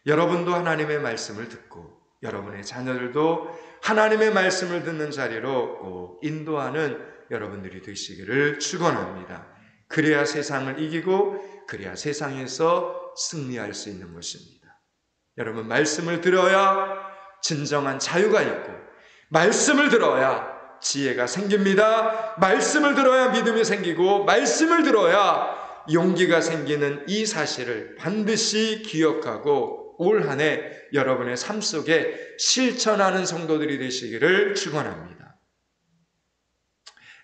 여러분도 하나님의 말씀을 듣고 여러분의 자녀들도 하나님의 말씀을 듣는 자리로 꼭 인도하는 여러분들이 되시기를 축원합니다. 그래야 세상을 이기고 그래야 세상에서 승리할 수 있는 것입니다. 여러분, 말씀을 들어야 진정한 자유가 있고 말씀을 들어야 지혜가 생깁니다. 말씀을 들어야 믿음이 생기고 말씀을 들어야 용기가 생기는 이 사실을 반드시 기억하고 올 한 해 여러분의 삶 속에 실천하는 성도들이 되시기를 축원합니다.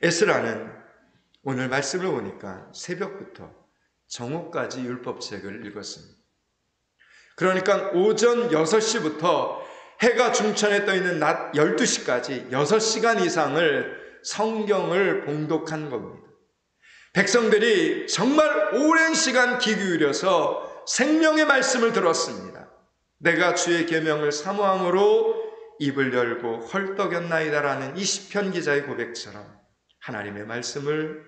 에스라는 오늘 말씀을 보니까 새벽부터 정오까지 율법책을 읽었습니다. 그러니까 오전 6시부터 해가 중천에 떠 있는 낮 12시까지 6시간 이상을 성경을 봉독한 겁니다. 백성들이 정말 오랜 시간 귀 기울여서 생명의 말씀을 들었습니다. 내가 주의 계명을 사모함으로 입을 열고 헐떡였나이다라는 이 시편 기자의 고백처럼 하나님의 말씀을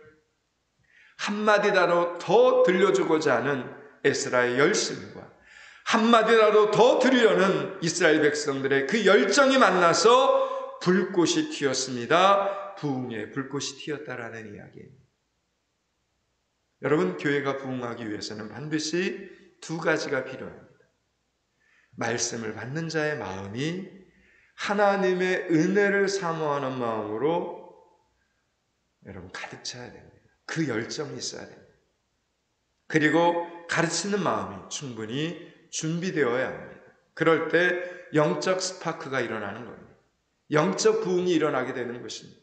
한마디라도 더 들려주고자 하는 에스라의 열심과 한마디라도 더 들으려는 이스라엘 백성들의 그 열정이 만나서 불꽃이 튀었습니다. 부흥의 불꽃이 튀었다라는 이야기입니다. 여러분, 교회가 부흥하기 위해서는 반드시 두 가지가 필요합니다. 말씀을 받는 자의 마음이 하나님의 은혜를 사모하는 마음으로 여러분 가득 차야 됩니다. 그 열정이 있어야 됩니다. 그리고 가르치는 마음이 충분히 준비되어야 합니다. 그럴 때 영적 스파크가 일어나는 겁니다. 영적 부흥이 일어나게 되는 것입니다.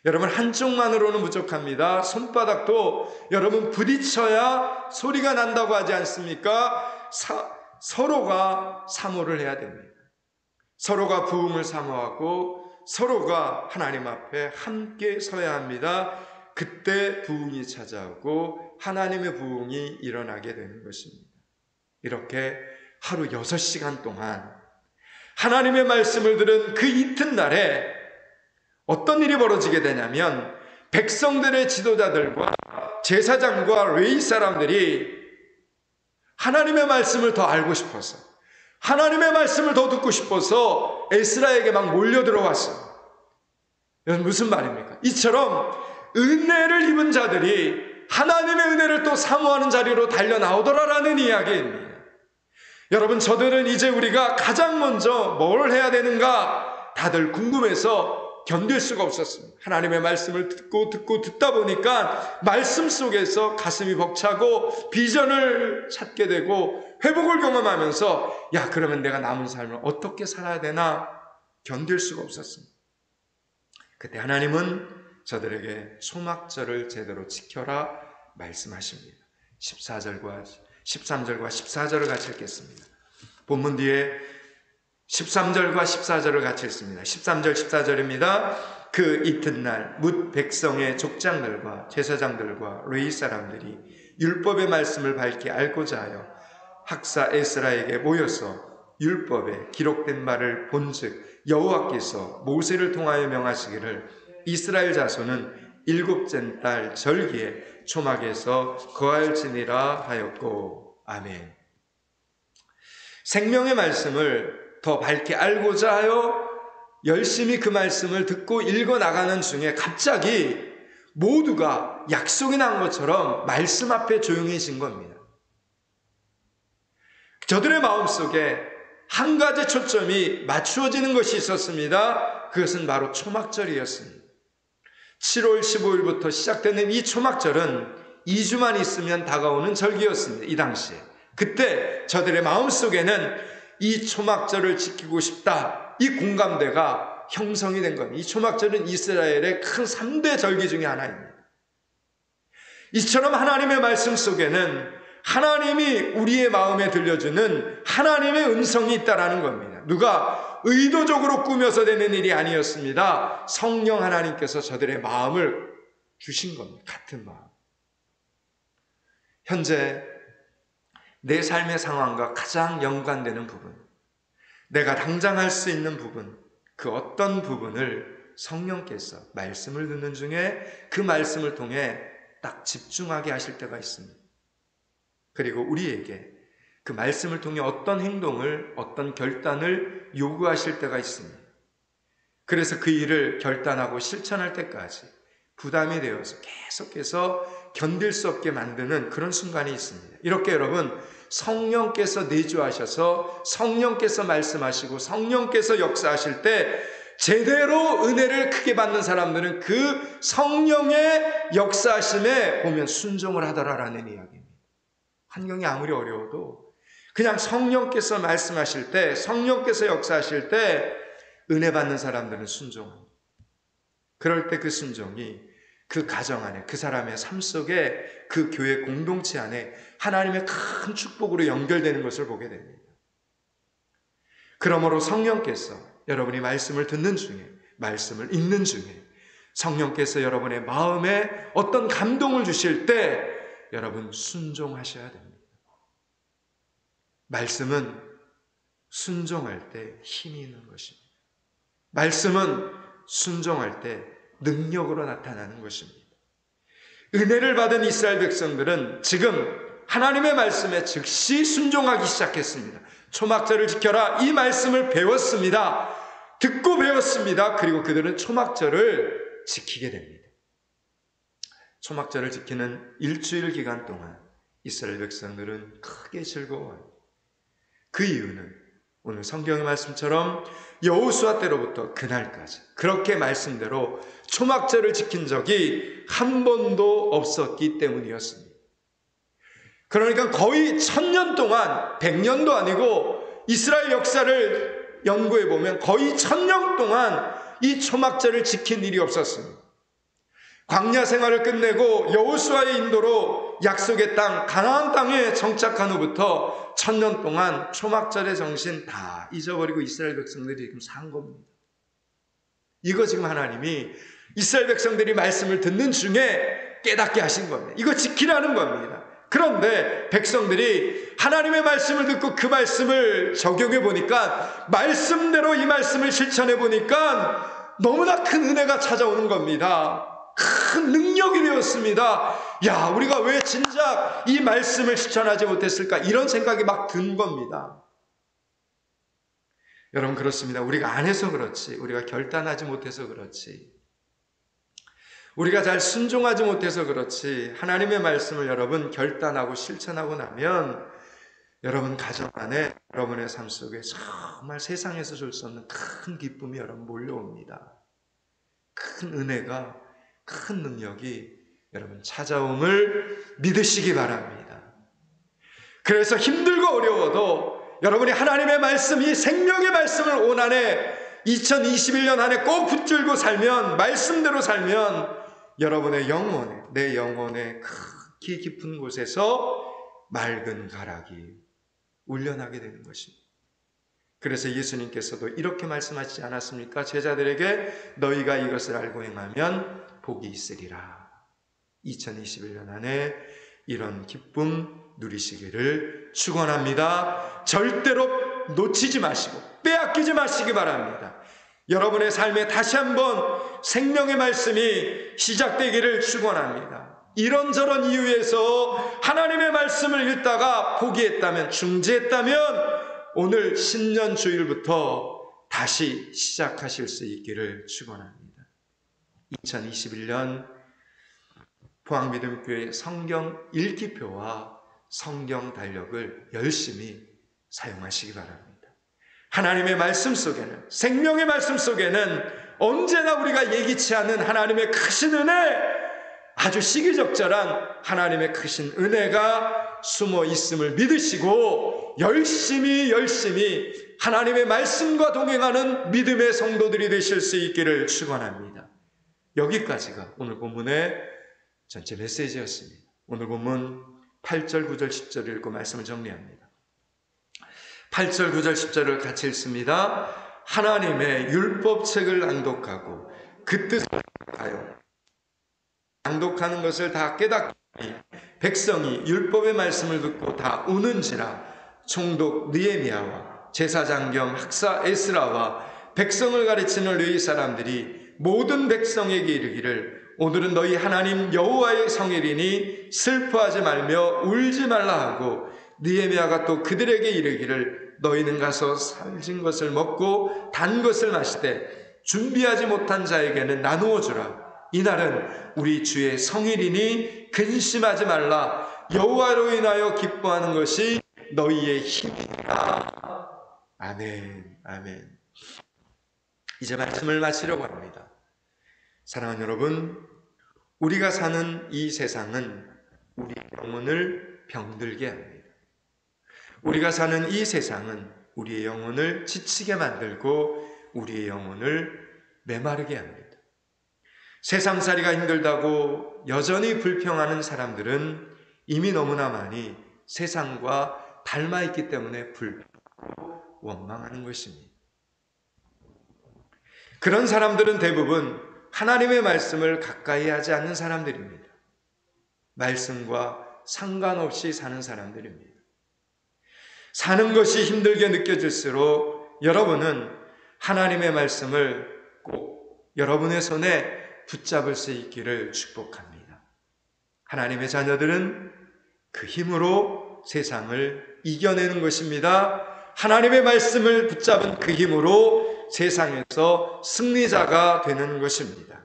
여러분, 한쪽만으로는 부족합니다. 손바닥도 여러분 부딪혀야 소리가 난다고 하지 않습니까? 서로가 사모를 해야 됩니다. 서로가 부흥을 사모하고 서로가 하나님 앞에 함께 서야 합니다. 그때 부흥이 찾아오고 하나님의 부흥이 일어나게 되는 것입니다. 이렇게 하루 6시간 동안 하나님의 말씀을 들은 그 이튿날에 어떤 일이 벌어지게 되냐면 백성들의 지도자들과 제사장과 레위 사람들이 하나님의 말씀을 더 알고 싶어서, 하나님의 말씀을 더 듣고 싶어서 에스라에게 막 몰려 들어왔어요. 이건 무슨 말입니까? 이처럼 은혜를 입은 자들이 하나님의 은혜를 또 사모하는 자리로 달려 나오더라라는 이야기입니다. 여러분, 저들은 이제 우리가 가장 먼저 뭘 해야 되는가 다들 궁금해서 견딜 수가 없었습니다. 하나님의 말씀을 듣다 보니까 말씀 속에서 가슴이 벅차고 비전을 찾게 되고 회복을 경험하면서 그러면 내가 남은 삶을 어떻게 살아야 되나 견딜 수가 없었습니다. 그때 하나님은 저들에게 초막절을 제대로 지켜라 말씀하십니다. 13절과 14절을 같이 읽겠습니다. 본문 뒤에 13절과 14절을 같이 읽습니다. 13절 14절입니다. 그 이튿날 뭇 백성의 족장들과 제사장들과 레위 사람들이 율법의 말씀을 밝히 알고자 하여 학사 에스라에게 모여서 율법에 기록된 말을 본즉 여호와께서 모세를 통하여 명하시기를 이스라엘 자손은 일곱째 달 절기에 초막에서 거할지니라 하였고. 아멘. 생명의 말씀을 더 밝게 알고자 하여 열심히 그 말씀을 듣고 읽어나가는 중에 갑자기 모두가 약속이 난 것처럼 말씀 앞에 조용해진 겁니다. 저들의 마음속에 한 가지 초점이 맞추어지는 것이 있었습니다. 그것은 바로 초막절이었습니다. 7월 15일부터 시작되는 이 초막절은 2주만 있으면 다가오는 절기였습니다. 이 당시에. 그때 저들의 마음속에는 이 초막절을 지키고 싶다, 이 공감대가 형성이 된 겁니다. 이 초막절은 이스라엘의 큰 3대 절기 중에 하나입니다. 이처럼 하나님의 말씀 속에는 하나님이 우리의 마음에 들려주는 하나님의 음성이 있다라는 겁니다. 누가 의도적으로 꾸며서 되는 일이 아니었습니다. 성령 하나님께서 저들의 마음을 주신 겁니다. 같은 마음. 현재 내 삶의 상황과 가장 연관되는 부분, 내가 당장 할 수 있는 부분, 그 어떤 부분을 성령께서 말씀을 듣는 중에 그 말씀을 통해 딱 집중하게 하실 때가 있습니다. 그리고 우리에게 그 말씀을 통해 어떤 행동을, 어떤 결단을 요구하실 때가 있습니다. 그래서 그 일을 결단하고 실천할 때까지 부담이 되어서 계속해서 견딜 수 없게 만드는 그런 순간이 있습니다. 이렇게 여러분, 성령께서 내주하셔서 성령께서 말씀하시고 성령께서 역사하실 때 제대로 은혜를 크게 받는 사람들은 그 성령의 역사하심에 보면 순종을 하더라라는 이야기입니다. 환경이 아무리 어려워도 그냥 성령께서 말씀하실 때, 성령께서 역사하실 때 은혜 받는 사람들은 순종합니다. 그럴 때 그 순종이 그 가정 안에, 그 사람의 삶 속에, 그 교회 공동체 안에 하나님의 큰 축복으로 연결되는 것을 보게 됩니다. 그러므로 성령께서 여러분이 말씀을 듣는 중에, 말씀을 읽는 중에 성령께서 여러분의 마음에 어떤 감동을 주실 때 여러분 순종하셔야 됩니다. 말씀은 순종할 때 힘이 있는 것입니다. 말씀은 순종할 때 능력으로 나타나는 것입니다. 은혜를 받은 이스라엘 백성들은 지금 하나님의 말씀에 즉시 순종하기 시작했습니다. 초막절을 지켜라, 이 말씀을 배웠습니다. 듣고 배웠습니다. 그리고 그들은 초막절을 지키게 됩니다. 초막절을 지키는 일주일 기간 동안 이스라엘 백성들은 크게 즐거워합니다. 그 이유는 오늘 성경의 말씀처럼 여호수아 때로부터 그날까지 그렇게 말씀대로 초막절을 지킨 적이 한 번도 없었기 때문이었습니다. 그러니까 거의 1000년 동안, 100년도 아니고 이스라엘 역사를 연구해 보면 거의 1000년 동안 이 초막절을 지킨 일이 없었습니다. 광야 생활을 끝내고 여호수아의 인도로 약속의 땅 가나안 땅에 정착한 후부터 1000년 동안 초막절의 정신 다 잊어버리고 이스라엘 백성들이 지금 산 겁니다. 이거 지금 하나님이 이스라엘 백성들이 말씀을 듣는 중에 깨닫게 하신 겁니다. 이거 지키라는 겁니다. 그런데 백성들이 하나님의 말씀을 듣고 그 말씀을 적용해 보니까, 말씀대로 이 말씀을 실천해 보니까 너무나 큰 은혜가 찾아오는 겁니다. 큰 능력이 되었습니다. 야, 우리가 왜 진작 이 말씀을 실천하지 못했을까? 이런 생각이 막 든 겁니다. 여러분, 그렇습니다. 우리가 안 해서 그렇지, 우리가 결단하지 못해서 그렇지, 우리가 잘 순종하지 못해서 그렇지, 하나님의 말씀을 여러분 결단하고 실천하고 나면 여러분 가정 안에, 여러분의 삶 속에 정말 세상에서 줄 수 없는 큰 기쁨이 여러분 몰려옵니다. 큰 은혜가, 큰 능력이 여러분 찾아옴을 믿으시기 바랍니다. 그래서 힘들고 어려워도 여러분이 하나님의 말씀, 이 생명의 말씀을 온 한해 2021년 안에 꼭 붙들고 살면, 말씀대로 살면 여러분의 영혼에, 내 영혼의 크기 깊은 곳에서 맑은 가락이 울려나게 되는 것입니다. 그래서 예수님께서도 이렇게 말씀하시지 않았습니까? 제자들에게 너희가 이것을 알고 행하면 복이 있으리라. 2021년 안에 이런 기쁨 누리시기를 축원합니다. 절대로 놓치지 마시고 빼앗기지 마시기 바랍니다. 여러분의 삶에 다시 한번 생명의 말씀이 시작되기를 축원합니다. 이런저런 이유에서 하나님의 말씀을 읽다가 포기했다면, 중지했다면 오늘 신년 주일부터 다시 시작하실 수 있기를 축원합니다. 2021년 포항믿음교회 성경 읽기표와 성경 달력을 열심히 사용하시기 바랍니다. 하나님의 말씀 속에는, 생명의 말씀 속에는 언제나 우리가 예기치 않은 하나님의 크신 은혜, 아주 시기적절한 하나님의 크신 은혜가 숨어 있음을 믿으시고 열심히 하나님의 말씀과 동행하는 믿음의 성도들이 되실 수 있기를 축원합니다. 여기까지가 오늘 본문의 전체 메시지였습니다. 오늘 본문 8절, 9절, 10절을 읽고 말씀을 정리합니다. 8절, 9절, 10절을 같이 읽습니다. 하나님의 율법책을 낭독하고 그 뜻을 하여 낭독하는 것을 다 깨닫니 백성이 율법의 말씀을 듣고 다 우는지라. 총독 느헤미야와 제사장 겸 학사 에스라와 백성을 가르치는 레위 사람들이 모든 백성에게 이르기를 오늘은 너희 하나님 여호와의 성일이니 슬퍼하지 말며 울지 말라 하고, 느헤미야가 또 그들에게 이르기를 너희는 가서 살진 것을 먹고 단 것을 마시되 준비하지 못한 자에게는 나누어 주라. 이날은 우리 주의 성일이니 근심하지 말라. 여호와로 인하여 기뻐하는 것이 너희의 힘이라. 아멘, 아멘. 이제 말씀을 마치려고 합니다. 사랑하는 여러분, 우리가 사는 이 세상은 우리 영혼을 병들게 합니다. 우리가 사는 이 세상은 우리의 영혼을 지치게 만들고 우리의 영혼을 메마르게 합니다. 세상살이가 힘들다고 여전히 불평하는 사람들은 이미 너무나 많이 세상과 닮아있기 때문에 불평하고 원망하는 것입니다. 그런 사람들은 대부분 하나님의 말씀을 가까이 하지 않는 사람들입니다. 말씀과 상관없이 사는 사람들입니다. 사는 것이 힘들게 느껴질수록 여러분은 하나님의 말씀을 꼭 여러분의 손에 붙잡을 수 있기를 축복합니다. 하나님의 자녀들은 그 힘으로 세상을 이겨내는 것입니다. 하나님의 말씀을 붙잡은 그 힘으로 세상에서 승리자가 되는 것입니다.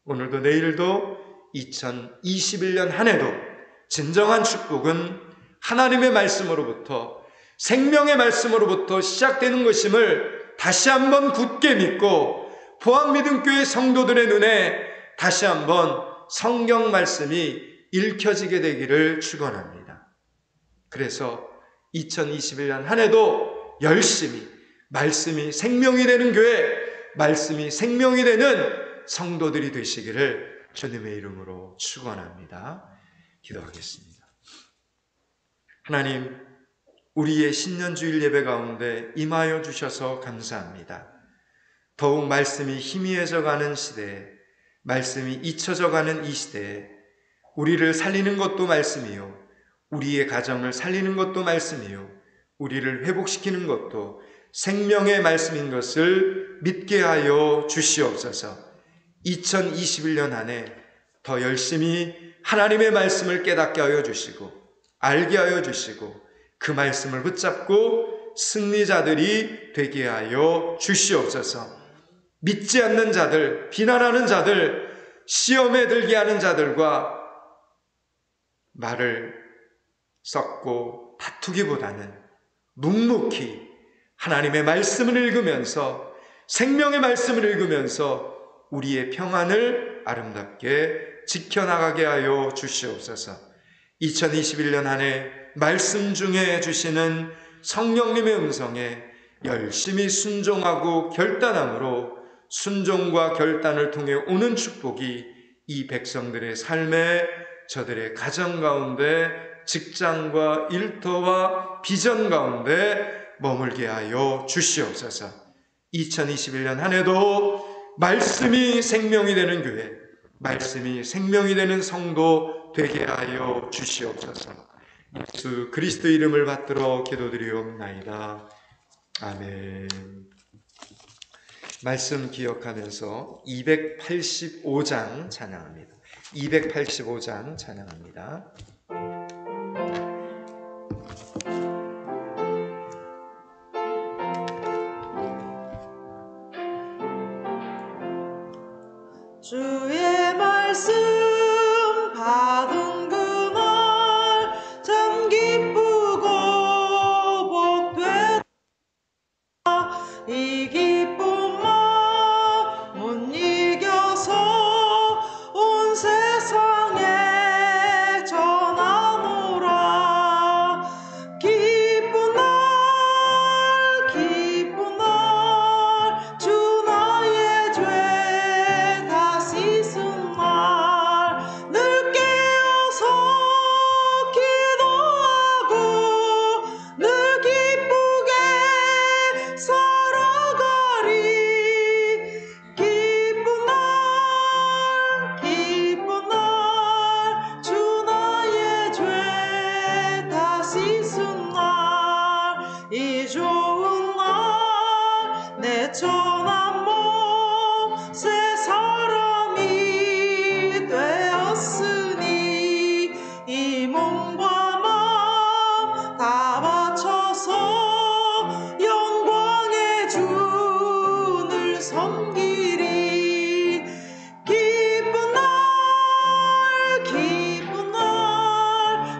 오늘도 내일도 2021년 한 해도 진정한 축복은 하나님의 말씀으로부터, 생명의 말씀으로부터 시작되는 것임을 다시 한번 굳게 믿고 포항믿음교회 성도들의 눈에 다시 한번 성경 말씀이 읽혀지게 되기를 축원합니다. 그래서 2021년 한 해도 열심히 말씀이 생명이 되는 교회, 말씀이 생명이 되는 성도들이 되시기를 주님의 이름으로 축원합니다. 기도하겠습니다. 하나님, 우리의 신년주일 예배 가운데 임하여 주셔서 감사합니다. 더욱 말씀이 희미해져가는 시대에, 말씀이 잊혀져가는 이 시대에 우리를 살리는 것도 말씀이요, 우리의 가정을 살리는 것도 말씀이요, 우리를 회복시키는 것도 생명의 말씀인 것을 믿게 하여 주시옵소서. 2021년 안에 더 열심히 하나님의 말씀을 깨닫게 하여 주시고 알게 하여 주시고 그 말씀을 붙잡고 승리자들이 되게 하여 주시옵소서. 믿지 않는 자들, 비난하는 자들, 시험에 들게 하는 자들과 말을 섞고 다투기보다는 묵묵히 하나님의 말씀을 읽으면서 생명의 말씀을 읽으면서 우리의 평안을 아름답게 지켜나가게 하여 주시옵소서. 2021년 한 해 말씀 중에 주시는 성령님의 음성에 열심히 순종하고 결단함으로 순종과 결단을 통해 오는 축복이 이 백성들의 삶에 저들의 가정 가운데 직장과 일터와 비전 가운데 머물게 하여 주시옵소서. 2021년 한 해도 말씀이 생명이 되는 교회, 말씀이 생명이 되는 성도 되게 하여 주시옵소서. 예수 그리스도 이름을 받들어 기도드리옵나이다. 아멘. 말씀 기억하면서 285장 찬양합니다. 285장 찬양합니다. 주의 말씀 받은 그날 참 기쁘고 복되다. 이 기쁨만 못 이겨서 온 세상에 전하노라. 기쁜 날 주 나의 죄 다 씻은 날 늘 깨어서 기도하고 늘 기쁘게 살아가리. 기쁜 날 주 나의 죄 다 씻은 날 이 좋은 날 내 천한 몸 새 사람이 되었으니 이 몸과 마음 다 바쳐서 영광의 주를 섬기리. 기쁜 날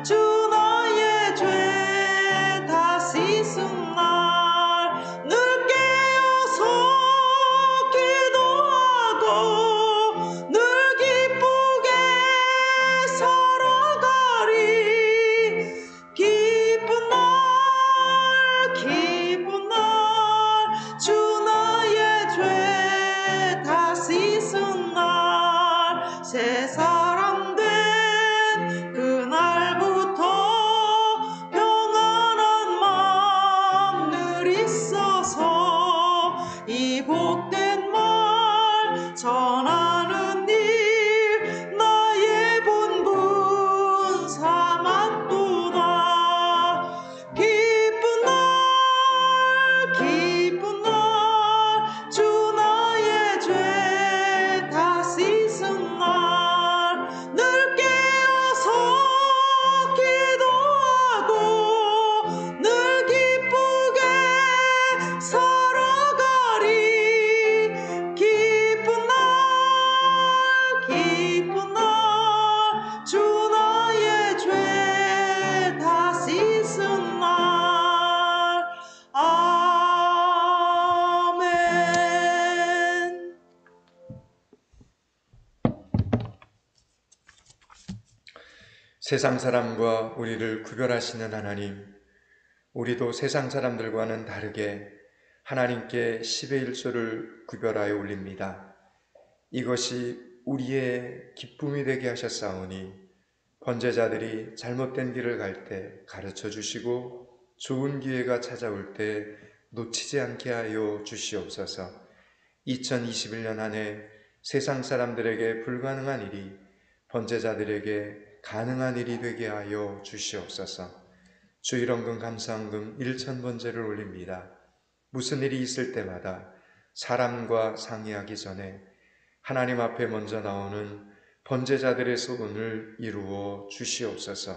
주 나의 죄 다 씻은 날 늘 깨어서 기도하고 늘 기쁘게 살아가리. 기쁜 날 주 나의 죄 다 씻은 날 새 사람 된 그날부터 평안한 마음 늘 있어서 이 복된 말 전하는 일 나의 본분 삼았도다. 기쁜 날 주 나의 죄 다 씻은 날 늘 깨어서 기도하고 늘 기쁘게 살아가리. 기쁜 날 주 나의 죄 다 씻은 날. 아멘. 세상 사람과 우리를 구별하시는 하나님, 우리도 세상 사람들과는 다르게 하나님께 10의 1조를 구별하여 올립니다. 이것이 우리의 기쁨이 되게 하셨사오니 번제자들이 잘못된 길을 갈 때 가르쳐 주시고 좋은 기회가 찾아올 때 놓치지 않게 하여 주시옵소서. 2021년 한 해 세상 사람들에게 불가능한 일이 번제자들에게 가능한 일이 되게 하여 주시옵소서. 주일원금 감사헌금 1,000번제를 올립니다. 무슨 일이 있을 때마다 사람과 상의하기 전에 하나님 앞에 먼저 나오는 번제자들의 소원을 이루어 주시옵소서.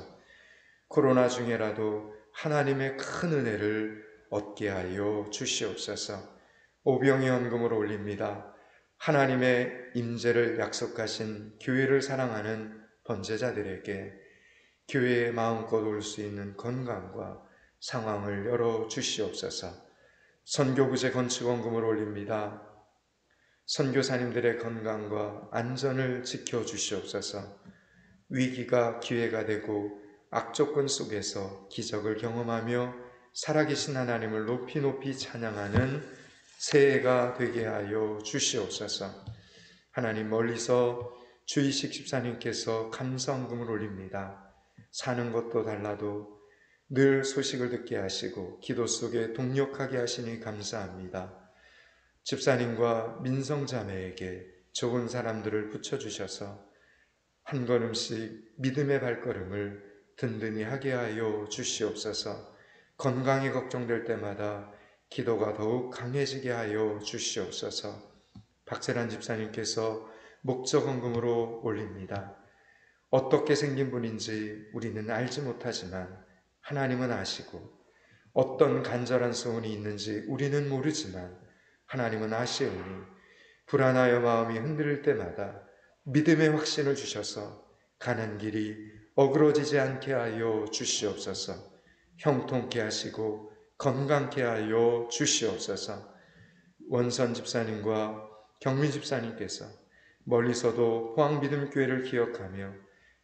코로나 중에라도 하나님의 큰 은혜를 얻게 하여 주시옵소서. 오병이 헌금을 올립니다. 하나님의 임재를 약속하신 교회를 사랑하는 번제자들에게 교회에 마음껏 올 수 있는 건강과 상황을 열어 주시옵소서. 선교부재 건축원금을 올립니다. 선교사님들의 건강과 안전을 지켜 주시옵소서. 위기가 기회가 되고 악조건 속에서 기적을 경험하며 살아계신 하나님을 높이 높이 찬양하는 새해가 되게 하여 주시옵소서. 하나님, 멀리서 주의식 집사님께서 감사헌금을 올립니다. 사는 것도 달라도 늘 소식을 듣게 하시고 기도 속에 동력하게 하시니 감사합니다. 집사님과 민성자매에게 좋은 사람들을 붙여주셔서 한 걸음씩 믿음의 발걸음을 든든히 하게 하여 주시옵소서. 건강이 걱정될 때마다 기도가 더욱 강해지게 하여 주시옵소서. 박세란 집사님께서 목적헌금으로 올립니다. 어떻게 생긴 분인지 우리는 알지 못하지만 하나님은 아시고, 어떤 간절한 소원이 있는지 우리는 모르지만 하나님은 아시오니 불안하여 마음이 흔들릴 때마다 믿음의 확신을 주셔서 가는 길이 어그러지지 않게 하여 주시옵소서. 형통케 하시고 건강케 하여 주시옵소서. 원선 집사님과 경민 집사님께서 멀리서도 포항믿음교회를 기억하며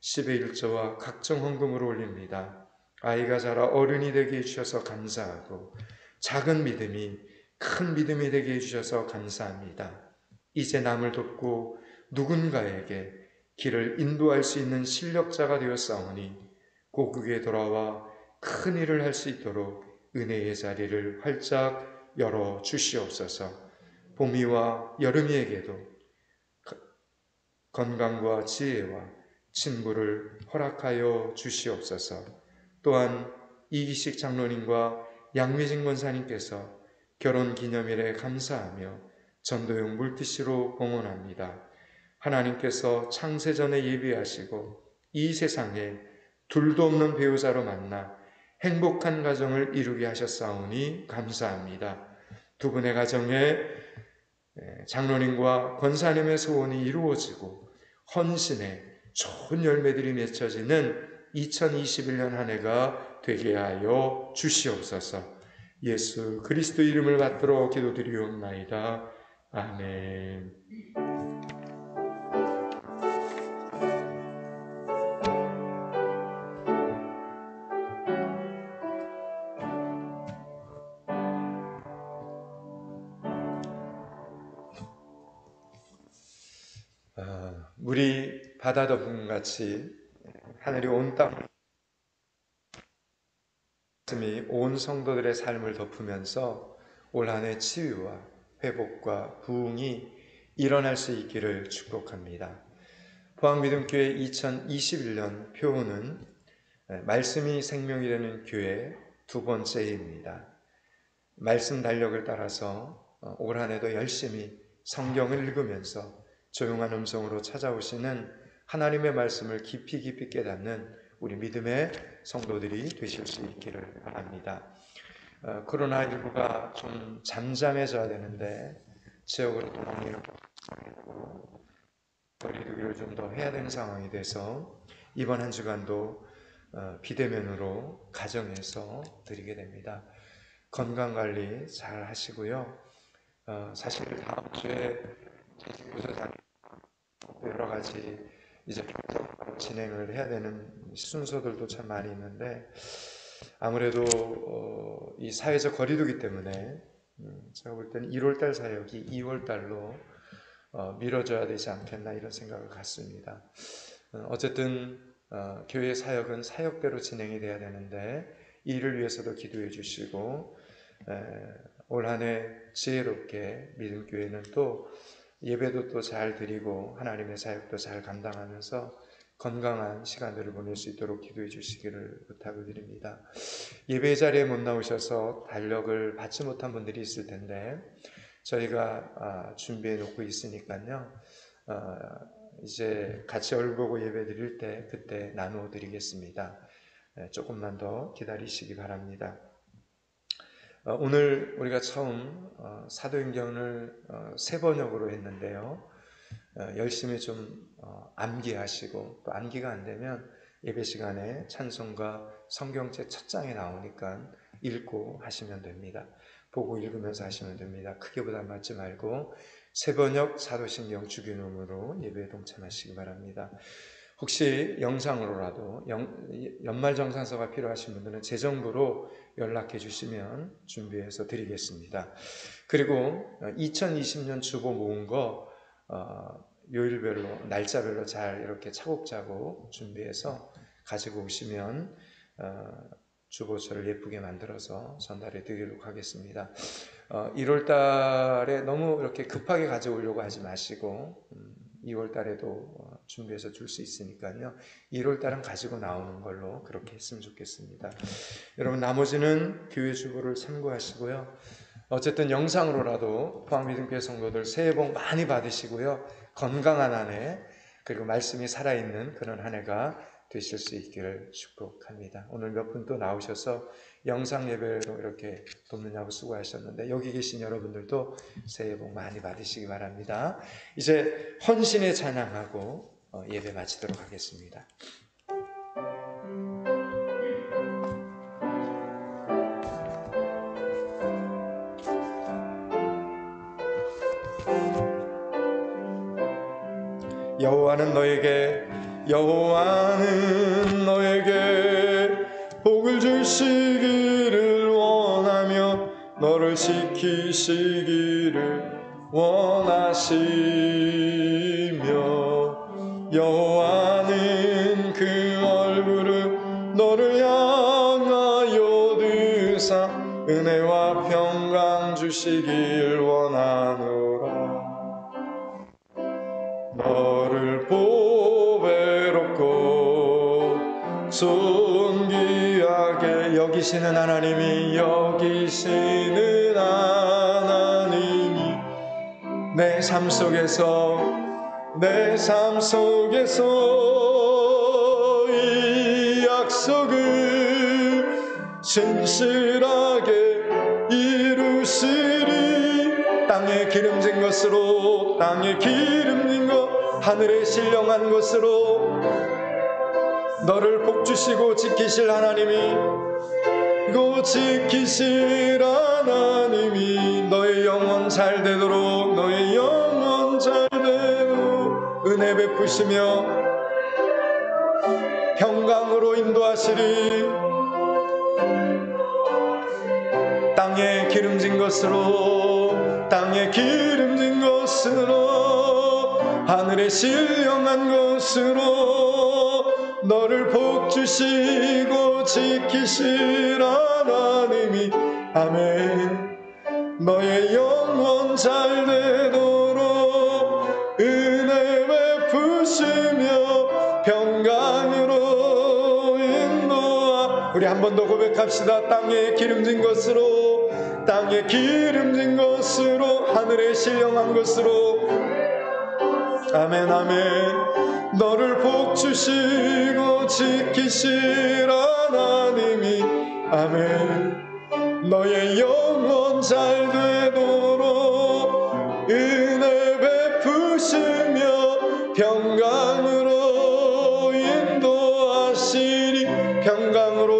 10의 1조와 각종 헌금을 올립니다. 아이가 자라 어른이 되게 해주셔서 감사하고, 작은 믿음이 큰 믿음이 되게 해주셔서 감사합니다. 이제 남을 돕고 누군가에게 길을 인도할 수 있는 실력자가 되었사오니 고국에 돌아와 큰 일을 할 수 있도록 은혜의 자리를 활짝 열어 주시옵소서. 봄이와 여름이에게도 건강과 지혜와 친구를 허락하여 주시옵소서. 또한 이기식 장로님과 양미진 권사님께서 결혼기념일에 감사하며 전도용 물티슈로 봉헌합니다. 하나님께서 창세전에 예비하시고 이 세상에 둘도 없는 배우자로 만나 행복한 가정을 이루게 하셨사오니 감사합니다. 두 분의 가정에 장로님과 권사님의 소원이 이루어지고 헌신의 좋은 열매들이 맺혀지는 2021년 한 해가 되게 하여 주시옵소서. 예수 그리스도 이름을 받들어 기도드리옵나이다. 아멘. 물이 바다 덮음 같이 하늘이 온 땅 말씀이 온 성도들의 삶을 덮으면서 올 한해 치유와 회복과 부흥이 일어날 수 있기를 축복합니다. 포항믿음교회 2021년 표어는 말씀이 생명이 되는 교회 두 번째 해입니다. 말씀 달력을 따라서 올 한해도 열심히 성경을 읽으면서 조용한 음성으로 찾아오시는 하나님의 말씀을 깊이 깊이 깨닫는 우리 믿음의 성도들이 되실 수 있기를 바랍니다. 코로나19가 좀 잠잠해져야 되는데 지역으로 돌아오고 거리두기를 좀 더 해야 되는 상황이 돼서 이번 한 주간도 비대면으로 가정에서 드리게 됩니다. 건강관리 잘 하시고요. 사실 다음 주에 부서장 여러 가지 이제 진행을 해야 되는 순서들도 참 많이 있는데 아무래도 이 사회적 거리두기 때문에 제가 볼 때는 1월달 사역이 2월달로 미뤄져야 되지 않겠나 이런 생각을 갖습니다. 어쨌든 교회 사역은 사역대로 진행이 돼야 되는데 이 일을 위해서도 기도해 주시고 올 한 해 지혜롭게 믿음교회는 또 예배도 또 잘 드리고 하나님의 사역도 잘 감당하면서 건강한 시간들을 보낼 수 있도록 기도해 주시기를 부탁을 드립니다. 예배 자리에 못 나오셔서 달력을 받지 못한 분들이 있을 텐데 저희가 준비해 놓고 있으니까요. 이제 같이 얼굴 보고 예배 드릴 때 그때 나누어 드리겠습니다. 조금만 더 기다리시기 바랍니다. 오늘 우리가 처음 사도행전을 세 번역으로 했는데요. 열심히 좀 암기하시고, 또 암기가 안 되면 예배 시간에 찬송가 성경책 첫 장에 나오니까 읽고 하시면 됩니다. 보고 읽으면서 하시면 됩니다. 크게 부담 갖지 말고 세 번역 사도신경 주기도문으로 예배에 동참하시기 바랍니다. 혹시 영상으로라도 연말정산서가 필요하신 분들은 재정부로 연락해 주시면 준비해서 드리겠습니다. 그리고 2020년 주보 모은 거 요일별로, 날짜별로 잘 이렇게 차곡차곡 준비해서 가지고 오시면 주보서를 예쁘게 만들어서 전달해 드리도록 하겠습니다. 1월 달에 너무 이렇게 급하게 가져오려고 하지 마시고 2월 달에도 준비해서 줄 수 있으니까요. 1월 달은 가지고 나오는 걸로 그렇게 했으면 좋겠습니다. 여러분, 나머지는 교회 주보를 참고하시고요. 어쨌든 영상으로라도 포항미등교회 성도들 새해 복 많이 받으시고요. 건강한 한 해, 그리고 말씀이 살아있는 그런 한 해가 되실 수 있기를 축복합니다. 오늘 몇 분 또 나오셔서 영상 예배로 이렇게 돕느냐고 수고하셨는데 여기 계신 여러분들도 새해 복 많이 받으시기 바랍니다. 이제 헌신의 찬양하고 예배 마치도록 하겠습니다. 여호와는 너에게 복을 주시기를 원하며 너를 지키시기를 원하시며 여호와는 그 얼굴을 너를 향하여 드사 은혜와 평강 주시길 원하노라. 너를 보배롭고 존귀하게 여기시는 하나님이 내 삶 속에서 이 약속을 진실하게 이루시리. 땅에 기름진 것으로, 하늘에 신령한 것으로 너를 복주시고 지키실 하나님이 너의 영혼 잘 되도록 은혜 베푸시며 평강으로 인도하시리. 땅에 기름진 것으로 하늘에 신령한 것으로 너를 복주시고 지키실 하나님이 아멘. 너의 영혼 잘 되도록 은혜 베푸시며 평강으로 인도하. 우리 한 번 더 고백합시다. 땅에 기름진 것으로 하늘에 신령한 것으로 아멘 아멘. 너를 복주시고 지키실 하나님이 아멘. 너의 영혼 잘 되도록 은혜 베푸시며 평강으로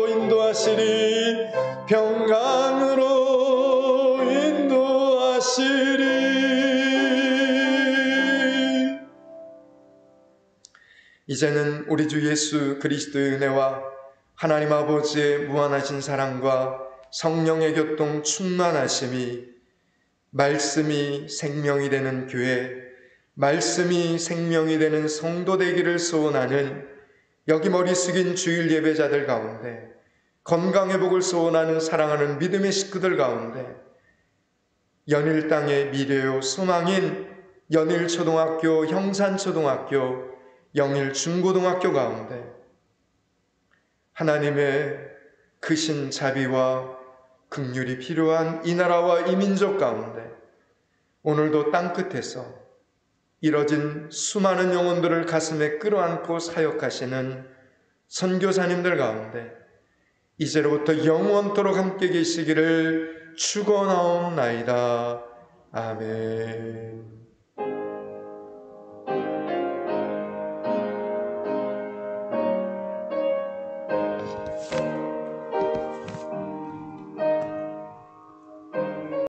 인도하시리. 이제는 우리 주 예수 그리스도의 은혜와 하나님 아버지의 무한하신 사랑과 성령의 교통 충만하심이, 말씀이 생명이 되는 교회, 말씀이 생명이 되는 성도 되기를 소원하는 여기 머리 숙인 주일 예배자들 가운데, 건강회복을 소원하는 사랑하는 믿음의 식구들 가운데, 연일 땅의 미래요 소망인 연일초등학교, 형산초등학교, 영일중고등학교 가운데 하나님의 크신 자비와 긍휼이 필요한 이 나라와 이 민족 가운데 오늘도 땅끝에서 이뤄진 수많은 영혼들을 가슴에 끌어안고 사역하시는 선교사님들 가운데 이제로부터 영원토록 함께 계시기를 축원하옵나이다. 아멘.